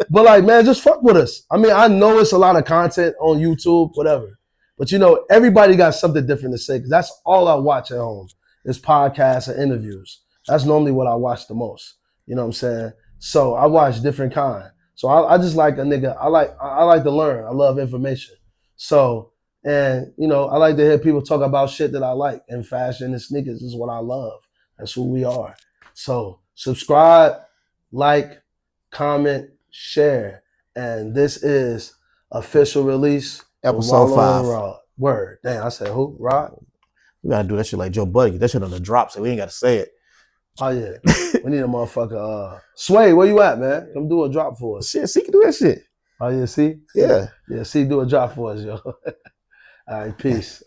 B: But like, man, just fuck with us. I mean, I know it's a lot of content on YouTube, whatever. But you know, everybody got something different to say because that's all I watch at home is podcasts and interviews. That's normally what I watch the most. You know what I'm saying? So I watch different kind. So I just like a nigga. I like to learn. I love information. So, and you know, I like to hear people talk about shit that I like. And fashion and sneakers is what I love. That's who we are. So subscribe, like, comment, share. And this is official release.
C: Episode 5.
B: Word. Damn, I said who? Rod?
C: We gotta do that shit like Joe Budden. Get that shit on the drop so we ain't gotta say it.
B: Oh yeah. We need a motherfucker. Sway, where you at, man? Come do a drop for us.
C: Shit, see, can do that shit.
B: Oh yeah, see?
C: Yeah.
B: Yeah, see, do a drop for us, yo. All right, peace.